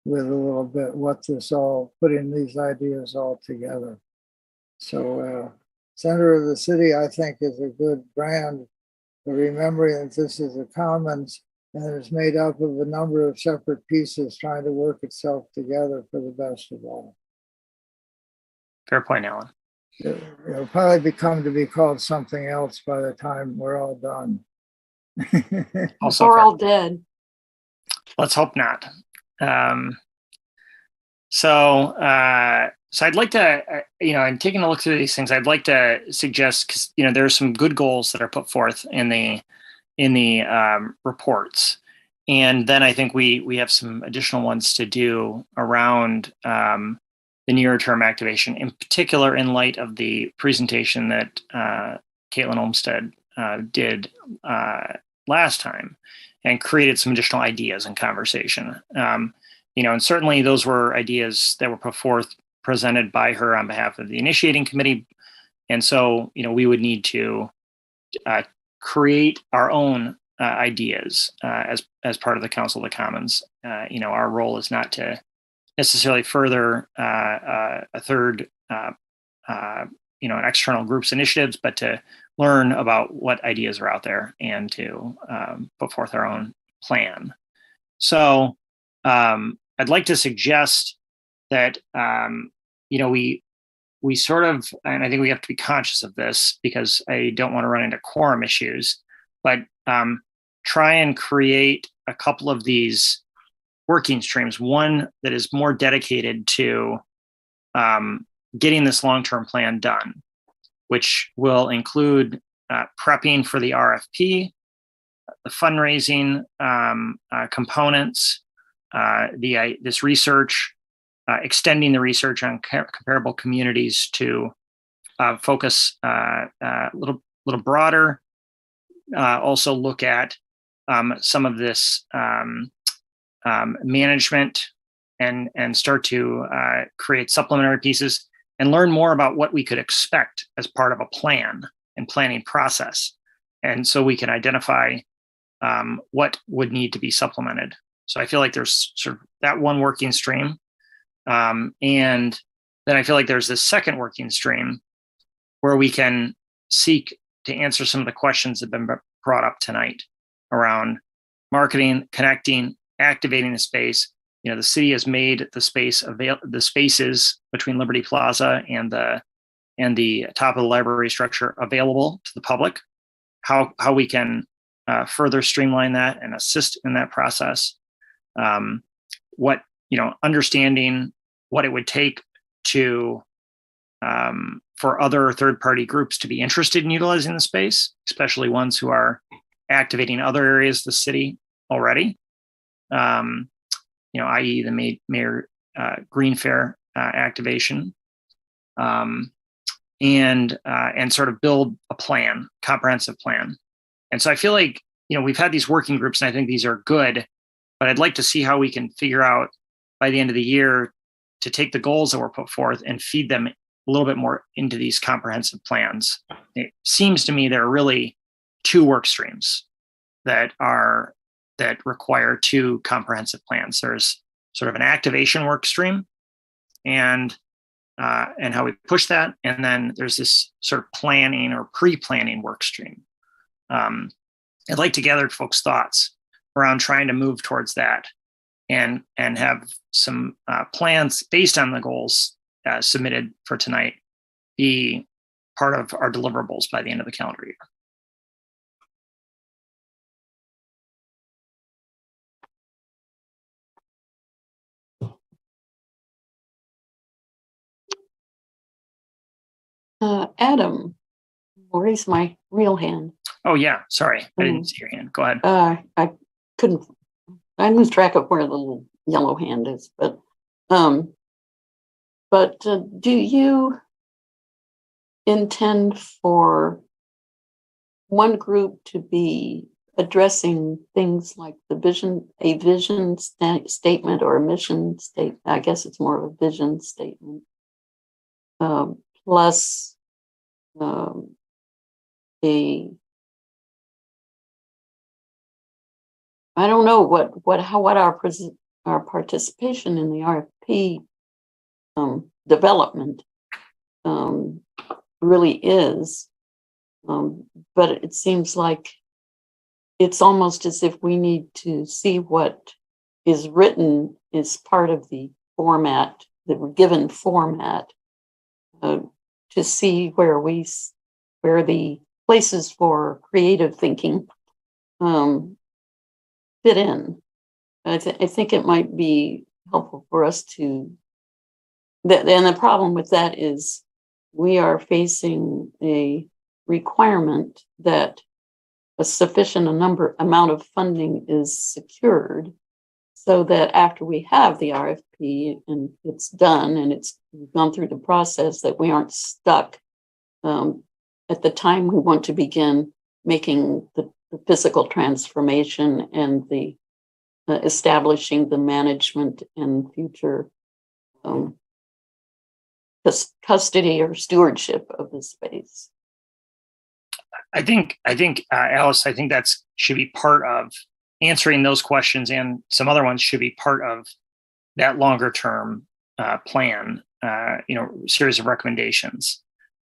with a little bit. What's this all, putting these ideas all together. So center of the city, I think, is a good brand for remembering that this is a commons and it's made up of a number of separate pieces trying to work itself together for the best of all. Fair point, Alan. It'll probably become to be called something else by the time we're all done. Also, We're all dead. let's hope not. So I'd like to, and taking a look through these things, I'd like to suggest, because there are some good goals that are put forth in the reports, and then I think we have some additional ones to do around the nearer term activation, in particular in light of the presentation that Caitlin Olmsted did last time, and created some additional ideas and conversation. And certainly those were ideas that were put forth, presented by her on behalf of the initiating committee. And so, we would need to create our own ideas as part of the Council of the Commons. Our role is not to necessarily further a third, an external group's initiatives, but to learn about what ideas are out there and to put forth our own plan. So I'd like to suggest that we sort of, and I think we have to be conscious of this because I don't want to run into quorum issues, but try and create a couple of these working streams. One that is more dedicated to getting this long-term plan done, which will include prepping for the RFP, the fundraising components, this research, extending the research on comparable communities to focus a little broader. Also look at some of this management and start to create supplementary pieces and learn more about what we could expect as part of a plan and planning process. And so we can identify what would need to be supplemented. So I feel like there's sort of that one working stream. And then I feel like there's this second working stream where we can seek to answer some of the questions that have been brought up tonight around marketing, connecting, activating the space. The city has made the spaces between Liberty Plaza and the top of the library structure available to the public. How we can further streamline that and assist in that process. Understanding what it would take to for other third-party groups to be interested in utilizing the space, especially ones who are activating other areas of the city already. I.e. the Mayor Green Fair activation, and sort of build a comprehensive plan. And so I feel like, we've had these working groups and I think these are good, but I'd like to see how we can figure out by the end of the year to take the goals that were put forth and feed them a little bit more into these comprehensive plans. It seems to me there are really two work streams that require two comprehensive plans. There's sort of an activation work stream and how we push that. And then there's this sort of planning or pre-planning work stream. I'd like to gather folks' thoughts around trying to move towards that and have some plans based on the goals submitted for tonight be part of our deliverables by the end of the calendar year. Adam, raise my real hand. Oh yeah, sorry, I didn't see your hand. Go ahead. I couldn't. I lose track of where the little yellow hand is, but do you intend for one group to be addressing things like a vision statement or a mission statement. I guess it's more of a vision statement. Plus I don't know what our participation in the RFP development really is, but it seems like it's almost as if we need to see what is written as part of the format, the given format, to see where the places for creative thinking fit in. I think it might be helpful for us to. And the problem with that is we are facing a requirement that a sufficient amount of funding is secured, so that after we have the RFP and it's done and it's gone through the process, that we aren't stuck at the time we want to begin making the physical transformation and the establishing the management and future custody or stewardship of the space. I think, Alice, I think that's should be part of answering those questions, and some other ones should be part of that longer term plan. Series of recommendations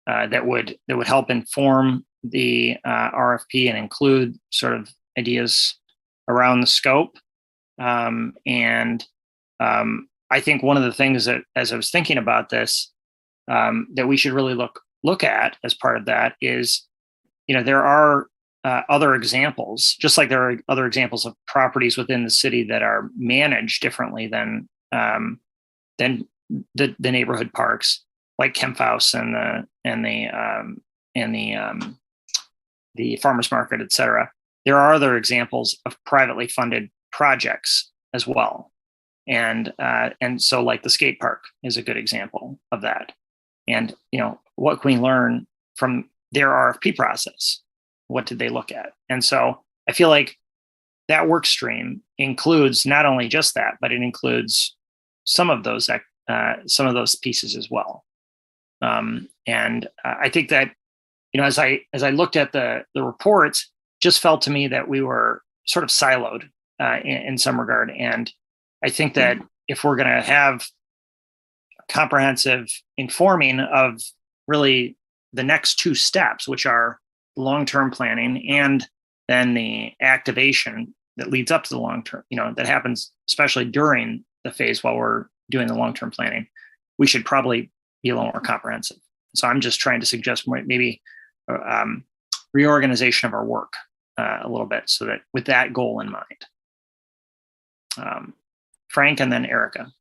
that would help inform the RFP and include sort of ideas around the scope. I think one of the things that, as I was thinking about this, that we should really look at as part of that is, there are other examples, just like there are other examples of properties within the city that are managed differently than the neighborhood parks, like Kemphaus and the farmers market, et cetera. There are other examples of privately funded projects as well, and so like the skate park is a good example of that. And what can we learn from their RFP process? What did they look at? And so I feel like that work stream includes not only just that, but it includes some of those pieces as well. And I think that as I looked at the reports, just felt to me that we were sort of siloed in some regard. And I think that if we're going to have comprehensive informing of really the next two steps, which are long-term planning and then the activation that leads up to the long-term, that happens especially during the phase while we're doing the long-term planning, we should probably be a little more comprehensive. So I'm just trying to suggest maybe reorganization of our work a little bit, so that with that goal in mind. Frank and then Erica.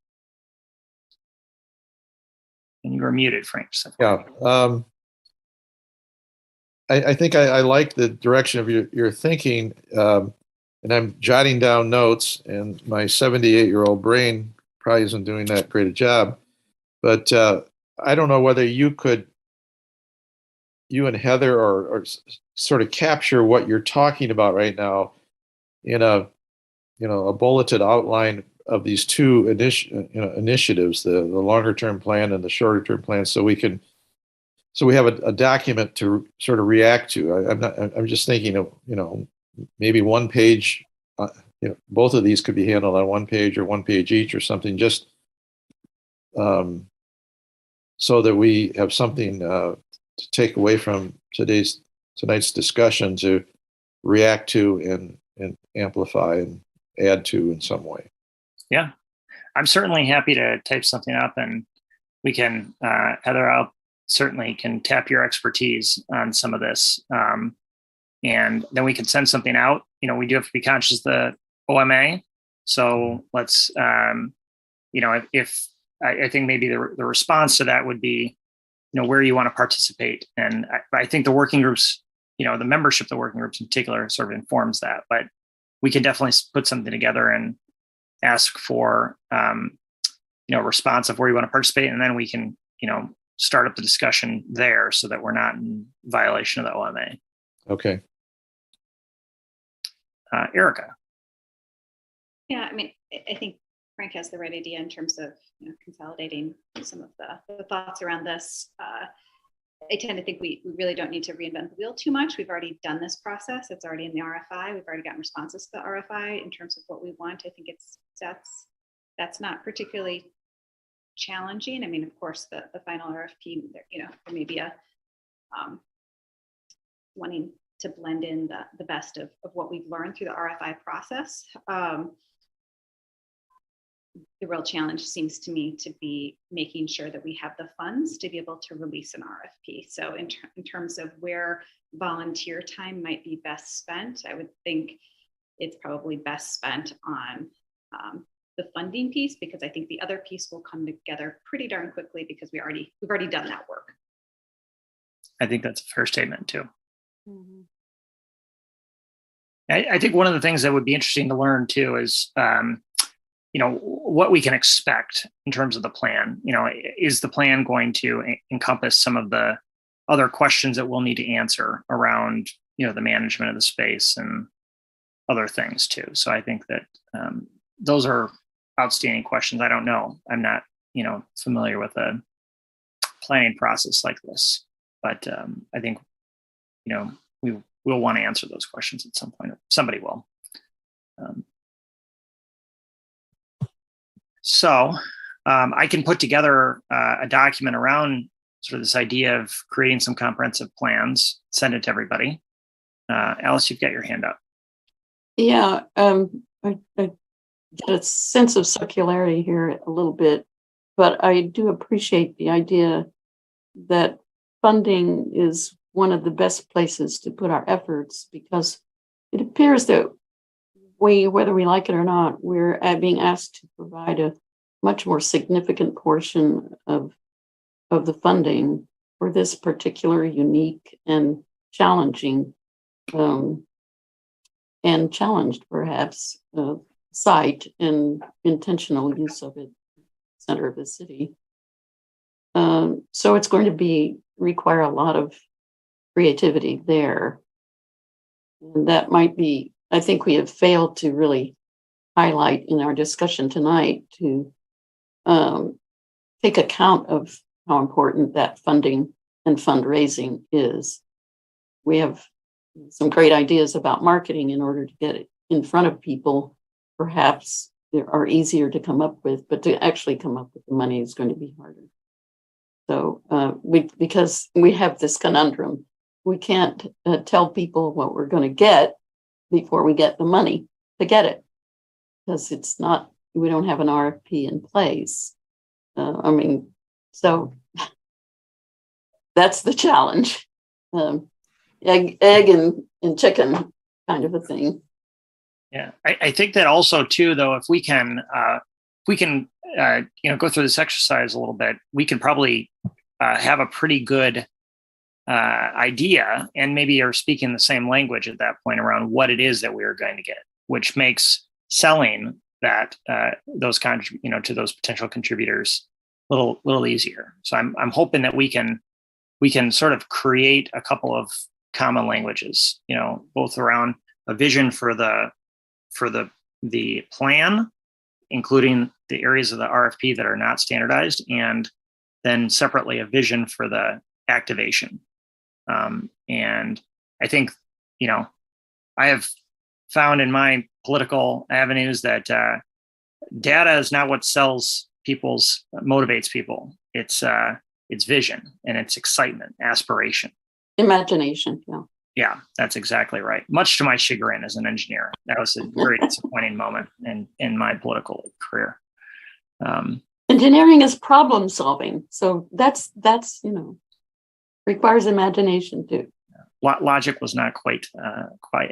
And you were muted, Frank. So. Yeah. I think I like the direction of your thinking, and I'm jotting down notes, and my 78-year-old brain probably isn't doing that great a job. But I don't know whether you and Heather or sort of capture what you're talking about right now in a bulleted outline of these two initiatives, the longer term plan and the shorter term plan, so we have a document to sort of react to. I'm just thinking of maybe one page. Both of these could be handled on one page or one page each or something, just so that we have something to take away from tonight's discussion to react to and amplify and add to in some way. Yeah, I'm certainly happy to type something up, and we can, Heather, I'll certainly can tap your expertise on some of this. And then we can send something out. We do have to be conscious of the OMA. So let's, if I think maybe the response to that would be, where you want to participate. And I think the working groups, the membership of the working groups in particular sort of informs that, but we can definitely put something together and ask for, response of where you want to participate. And then we can, start up the discussion there so that we're not in violation of the OMA. Okay. Erica. Yeah, I mean, I think Frank has the right idea in terms of consolidating some of the thoughts around this. I tend to think we really don't need to reinvent the wheel too much. We've already done this process. It's already in the RFI. We've already gotten responses to the RFI in terms of what we want. I think that's not particularly challenging. I mean, of course, the final RFP, there may be a wanting to blend in the best of what we've learned through the RFI process. The real challenge seems to me to be making sure that we have the funds to be able to release an RFP. So in terms of where volunteer time might be best spent, I would think it's probably best spent on the funding piece, because I think the other piece will come together pretty darn quickly because we've already done that work. I think that's a fair statement too. Mhm. I think one of the things that would be interesting to learn too is, what we can expect in terms of the plan. Is the plan going to encompass some of the other questions that we'll need to answer around, the management of the space and other things too. So I think that those are outstanding questions. I don't know. I'm not, familiar with a planning process like this, but I think, we will want to answer those questions at some point. Somebody will. So I can put together a document around sort of this idea of creating some comprehensive plans, send it to everybody. Alice, you've got your hand up. Yeah, I get a sense of circularity here a little bit, but I do appreciate the idea that funding is one of the best places to put our efforts, because it appears that whether we like it or not, we're being asked to provide a much more significant portion of the funding for this particular unique and challenging and challenged perhaps site and intentional use of it, center of the city. So it's going to require a lot of creativity there. And that might be, I think we have failed to really highlight in our discussion tonight to take account of how important that funding and fundraising is. We have some great ideas about marketing in order to get it in front of people. Perhaps they are easier to come up with, but to actually come up with the money is going to be harder. So because we have this conundrum, we can't tell people what we're going to get before we get the money to get it, because we don't have an RFP in place. So that's the challenge. Egg and chicken kind of a thing. Yeah, I think that also too, though, if we can go through this exercise a little bit, we can probably have a pretty good idea, and maybe are speaking the same language at that point around what it is that we are going to get, which makes selling that those to those potential contributors a little easier. So I'm hoping that we can sort of create a couple of common languages, both around a vision for the plan, including the areas of the RFP that are not standardized, and then separately a vision for the activation. And I think, I have found in my political avenues that data is not what motivates people. It's vision, and it's excitement, aspiration. Imagination, yeah. Yeah, that's exactly right. Much to my chagrin as an engineer, that was a very disappointing moment in my political career. Engineering is problem solving, so that's requires imagination too. Logic was not quite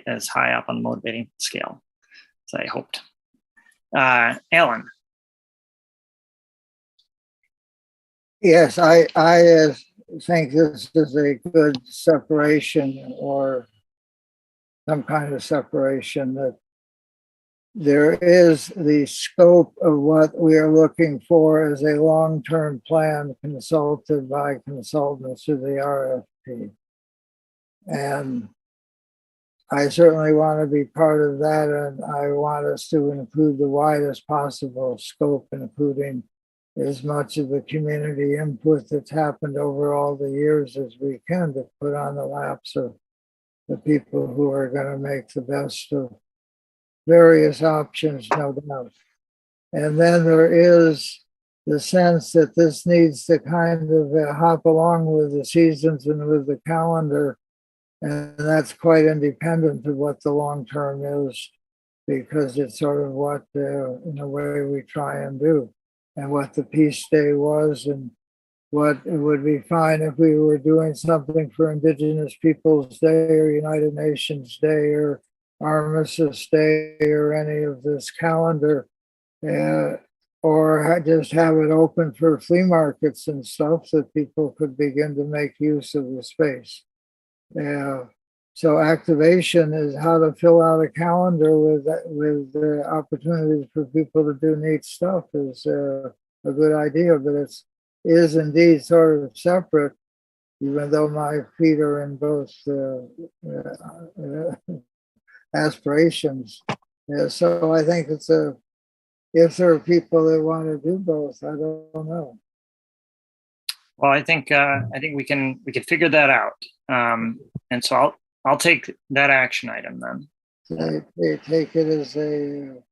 as high up on the motivating scale as I hoped. Alan. Yes, I think this is a good separation, or some kind of separation, that there is the scope of what we are looking for as a long-term plan consulted by consultants through the RFP. And I certainly want to be part of that, and I want us to include the widest possible scope, including as much of the community input that's happened over all the years as we can to put on the laps of the people who are going to make the best of various options, no doubt. And then there is the sense that this needs to kind of hop along with the seasons and with the calendar. And that's quite independent of what the long term is, because it's sort of what, in a way, we try and do, and what the Peace Day was, and what it would be fine if we were doing something for Indigenous Peoples Day or United Nations Day or Armistice Day or any of this calendar, or just have it open for flea markets and stuff that people could begin to make use of the space. So activation is how to fill out a calendar with opportunities for people to do neat stuff is a good idea, but it is indeed sort of separate, even though my feet are in both aspirations. So I think it's if there are people that want to do both, I don't know. Well, I think we can figure that out. And so I'll take that action item then. They take it as a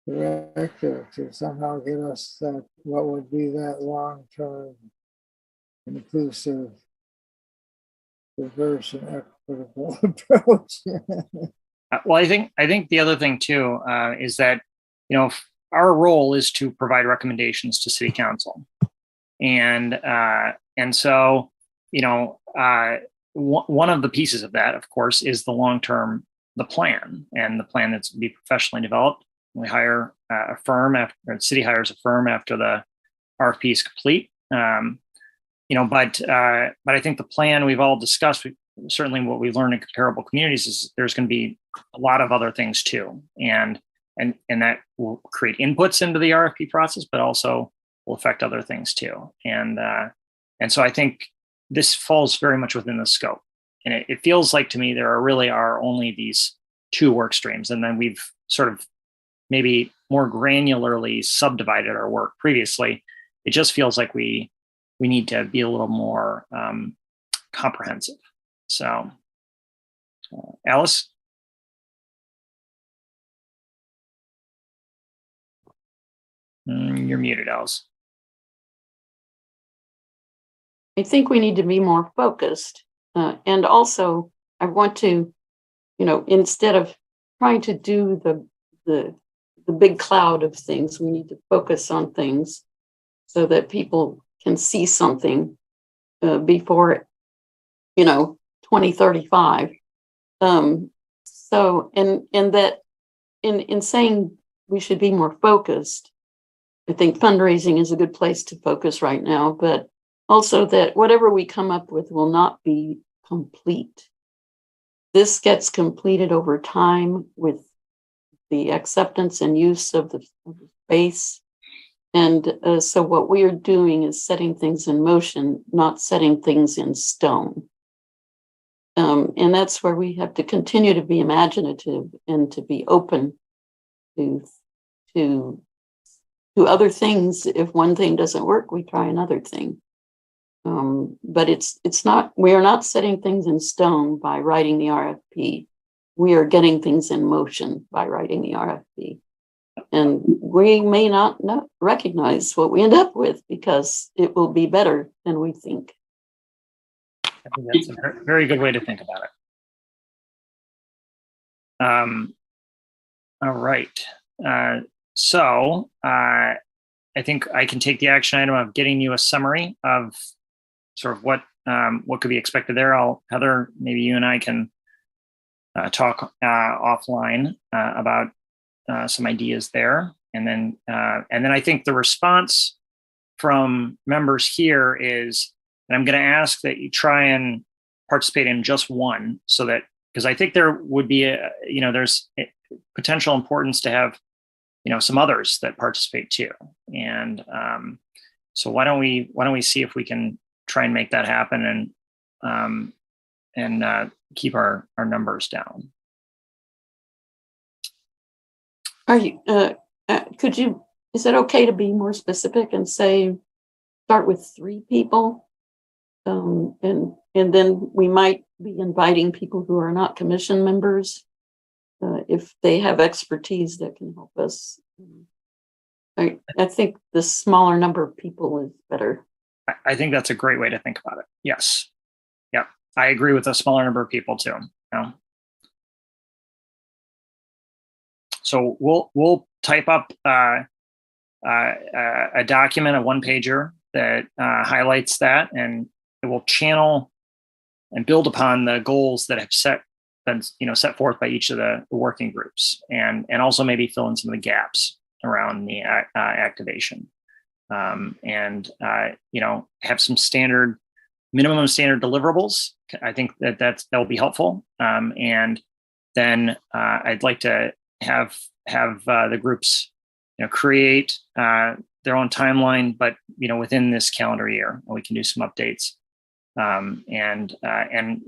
directive to somehow get us that, what would be that long-term, inclusive, diverse, and equitable approach. Well, I think the other thing too is that, you know, our role is to provide recommendations to City Council, and so, you know, one of the pieces of that, of course, is the plan, and the plan that's to be professionally developed. We hire a firm after the city hires a firm after the RFP is complete. You know, but I think the plan we've all discussed, certainly what we've learned in comparable communities, is there's going to be a lot of other things too, and that will create inputs into the RFP process, but also will affect other things too. And so I think this falls very much within the scope. And it feels like to me there really are only these two work streams, and then we've sort of maybe more granularly subdivided our work previously. It just feels like we need to be a little more comprehensive. So, Alice? You're muted, Alice. I think we need to be more focused. And also, I want to, you know, instead of trying to do the big cloud of things, we need to focus on things so that people can see something before, you know, 2035. So, and that in saying we should be more focused, I think fundraising is a good place to focus right now, but also that whatever we come up with will not be complete. This gets completed over time with the acceptance and use of the space. And so what we are doing is setting things in motion, not setting things in stone. And that's where we have to continue to be imaginative and to be open to other things. If one thing doesn't work, we try another thing. But it's not, we are not setting things in stone by writing the RFP. We are getting things in motion by writing the RFP. And we may not recognize what we end up with because it will be better than we think. I think that's a very good way to think about it. All right. So I think I can take the action item of getting you a summary of sort of what could be expected there. Heather, maybe you and I can talk offline about some ideas there, and then I think the response from members here is, and I'm going to ask that you try and participate in just one, so that, because I think there would be there's potential importance to have some others that participate too, and so why don't we see if we can try and make that happen, keep our numbers down. Are you, is it okay to be more specific and say, start with 3 people? And then we might be inviting people who are not commission members, if they have expertise that can help us. I think the smaller number of people is better. I think that's a great way to think about it. Yes. Yeah. I agree with a smaller number of people too. Yeah. So we'll type up a document, a 1-pager that highlights that, and it will channel and build upon the goals that have been set forth by each of the working groups, and also maybe fill in some of the gaps around the activation, and have some minimum standard deliverables. I think that'll be helpful, and then I'd like to have the groups create their own timeline, but within this calendar year, we can do some updates, and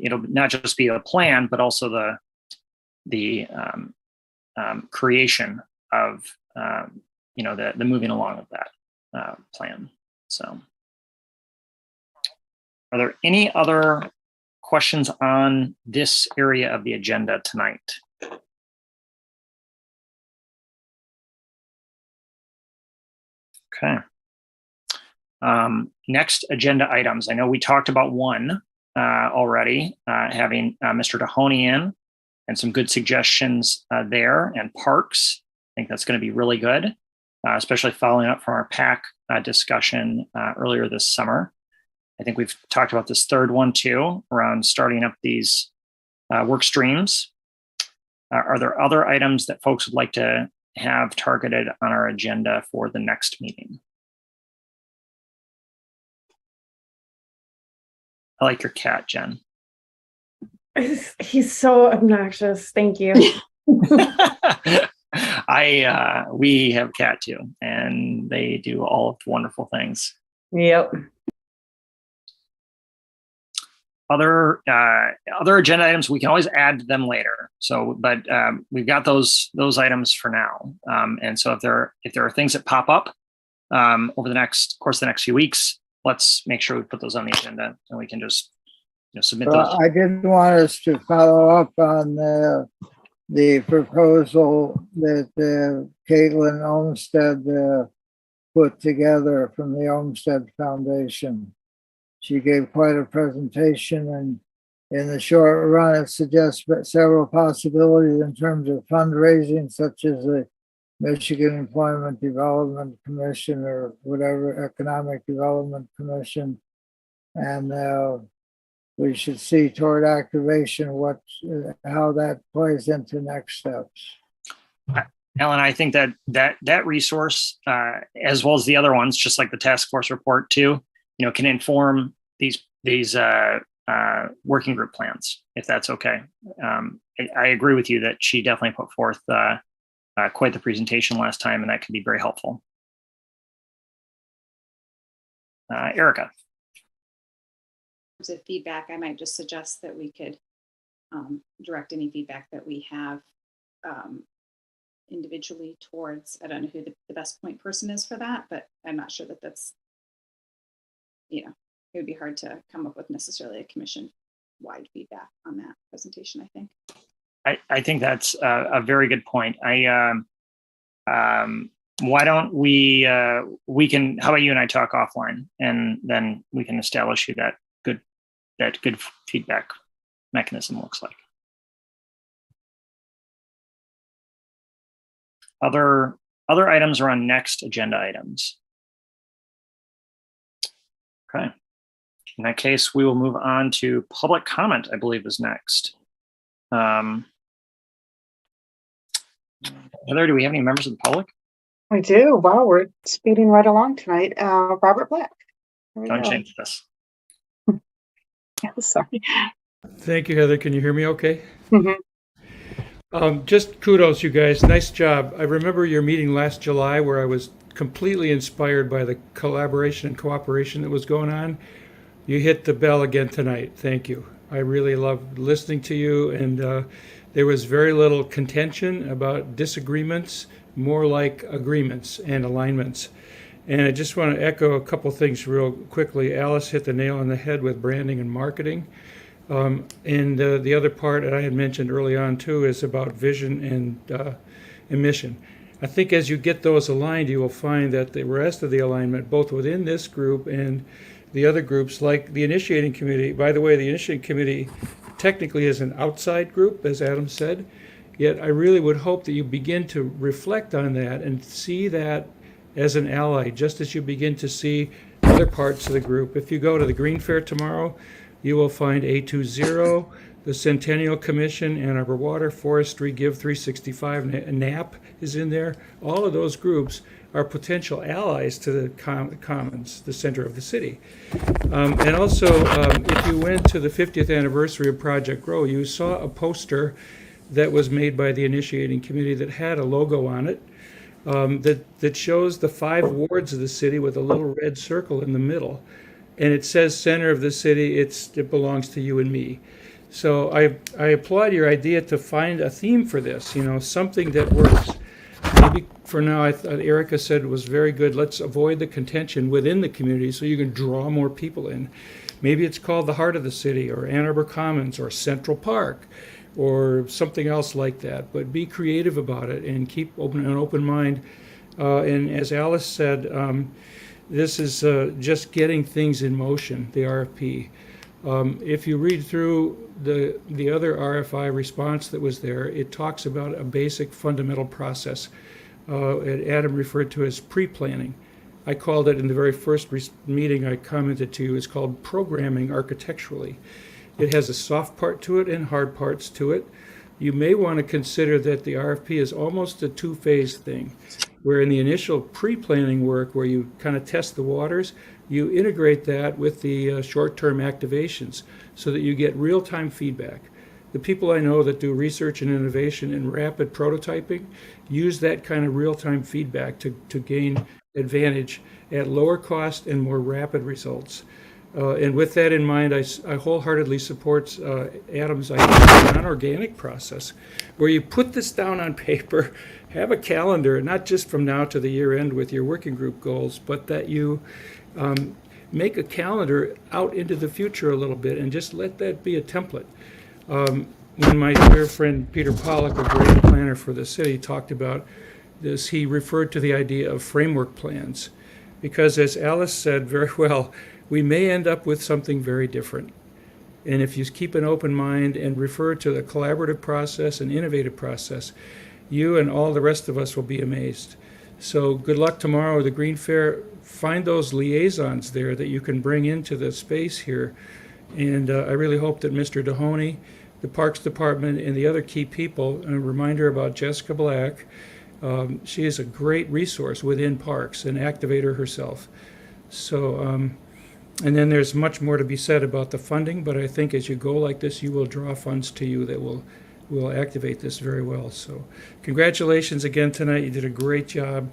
it'll not just be a plan, but also the creation of the moving along of that plan. So, are there any other questions on this area of the agenda tonight? Okay. Next agenda items. I know we talked about one already, having Mr. Dahoney in, and some good suggestions there, and parks. I think that's going to be really good, especially following up from our PAC discussion earlier this summer. I think we've talked about this third one too, around starting up these work streams. Are there other items that folks would like to have targeted on our agenda for the next meeting? I like your cat, Jen. He's so obnoxious. Thank you. We have a cat too, and they do all of the wonderful things. Yep. Other agenda items, we can always add them later. So, but we've got those items for now. And so if there are things that pop up over the course of the next few weeks, let's make sure we put those on the agenda, and we can just submit those. I did want us to follow up on the proposal that Caitlin Olmsted put together from the Olmsted Foundation. She gave quite a presentation, and in the short run, it suggests several possibilities in terms of fundraising, such as the Michigan Employment Development Commission or whatever, Economic Development Commission. And we should see toward activation how that plays into next steps. Ellen, I think that resource, as well as the other ones, just like the task force report too, can inform these working group plans, if that's okay. I agree with you that she definitely put forth quite the presentation last time, and that can be very helpful. Erica. In terms of feedback, I might just suggest that we could direct any feedback that we have individually towards, I don't know who the best point person is for that, but I'm not sure that that's, it would be hard to come up with necessarily a commission-wide feedback on that presentation, I think. I think that's a very good point. Why don't we can, how about you and I talk offline, and then we can establish who that good feedback mechanism looks like. Other items are on next agenda items. Okay. In that case, we will move on to public comment, I believe is next. Heather, do we have any members of the public? We do. Wow, we're speeding right along tonight. Robert Black. Don't change this. Yeah, sorry. Thank you, Heather. Can you hear me okay? Mm-hmm. Just kudos, you guys. Nice job. I remember your meeting last July where I was completely inspired by the collaboration and cooperation that was going on. You hit the bell again tonight. Thank you. I really loved listening to you, and there was very little contention about disagreements, more like agreements and alignments. And I just want to echo a couple things real quickly. Alice hit the nail on the head with branding and marketing. And the other part that I had mentioned early on too is about vision and mission. I think as you get those aligned, you will find that the rest of the alignment, both within this group and the other groups, like the initiating committee. By the way, the initiating committee technically is an outside group, as Adam said. Yet I really would hope that you begin to reflect on that and see that as an ally, just as you begin to see other parts of the group. If you go to the Green Fair tomorrow, you will find A20, the Centennial Commission, Ann Arbor Water, Forestry, Give 365, NAP is in there. All of those groups are potential allies to the Commons, the center of the city. And also, if you went to the 50th anniversary of Project Grow, you saw a poster that was made by the initiating committee that had a logo on it that shows the 5 wards of the city with a little red circle in the middle. And it says center of the city, it belongs to you and me. So I applaud your idea to find a theme for this, something that works. Maybe for now, I thought Erica said was very good. Let's avoid the contention within the community so you can draw more people in. Maybe it's called the Heart of the City or Ann Arbor Commons or Central Park or something else like that. But be creative about it and keep an open mind. And as Alice said, this is just getting things in motion, the RFP. If you read through the other RFI response that was there, it talks about a basic fundamental process. Adam referred to as pre-planning. I called it in the very first meeting I commented to you, it's called programming architecturally. It has a soft part to it and hard parts to it. You may want to consider that the RFP is almost a 2-phase thing, where in the initial pre-planning work, where you kind of test the waters, you integrate that with the short-term activations so that you get real-time feedback. The people I know that do research and innovation and rapid prototyping use that kind of real-time feedback to gain advantage at lower cost and more rapid results. And with that in mind, I wholeheartedly support Adam's idea of a non-organic process, where you put this down on paper, have a calendar, not just from now to the year end with your working group goals, but that you make a calendar out into the future a little bit and just let that be a template. When my dear friend Peter Pollack, a great planner for the city, talked about this, he referred to the idea of framework plans. Because as Alice said very well, we may end up with something very different. And if you keep an open mind and refer to the collaborative process and innovative process, you and all the rest of us will be amazed. So good luck tomorrow at the Green Fair. Find those liaisons there that you can bring into the space here. And I really hope that Mr. Dehoney, the Parks Department, and the other key people, and a reminder about Jessica Black, she is a great resource within Parks, an activator herself. So, and then there's much more to be said about the funding, but I think as you go like this, you will draw funds to you that will activate this very well. So congratulations again tonight. You did a great job,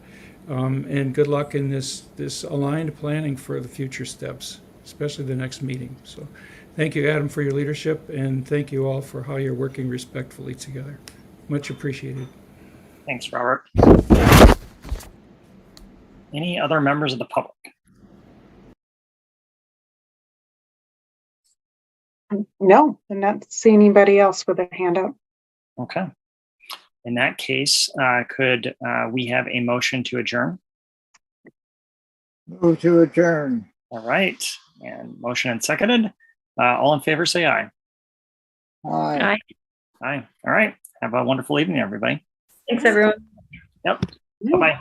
and good luck in this aligned planning for the future steps, especially the next meeting. So thank you, Adam, for your leadership, and thank you all for how you're working respectfully together. Much appreciated. Thanks, Robert. Any other members of the public? No, I'm not seeing anybody else with a hand up. Okay. In that case, could we have a motion to adjourn? Move to adjourn. All right. And motion and seconded. All in favor, say aye. Aye. Aye. All right. Have a wonderful evening, everybody. Thanks, everyone. Yep. Bye-bye.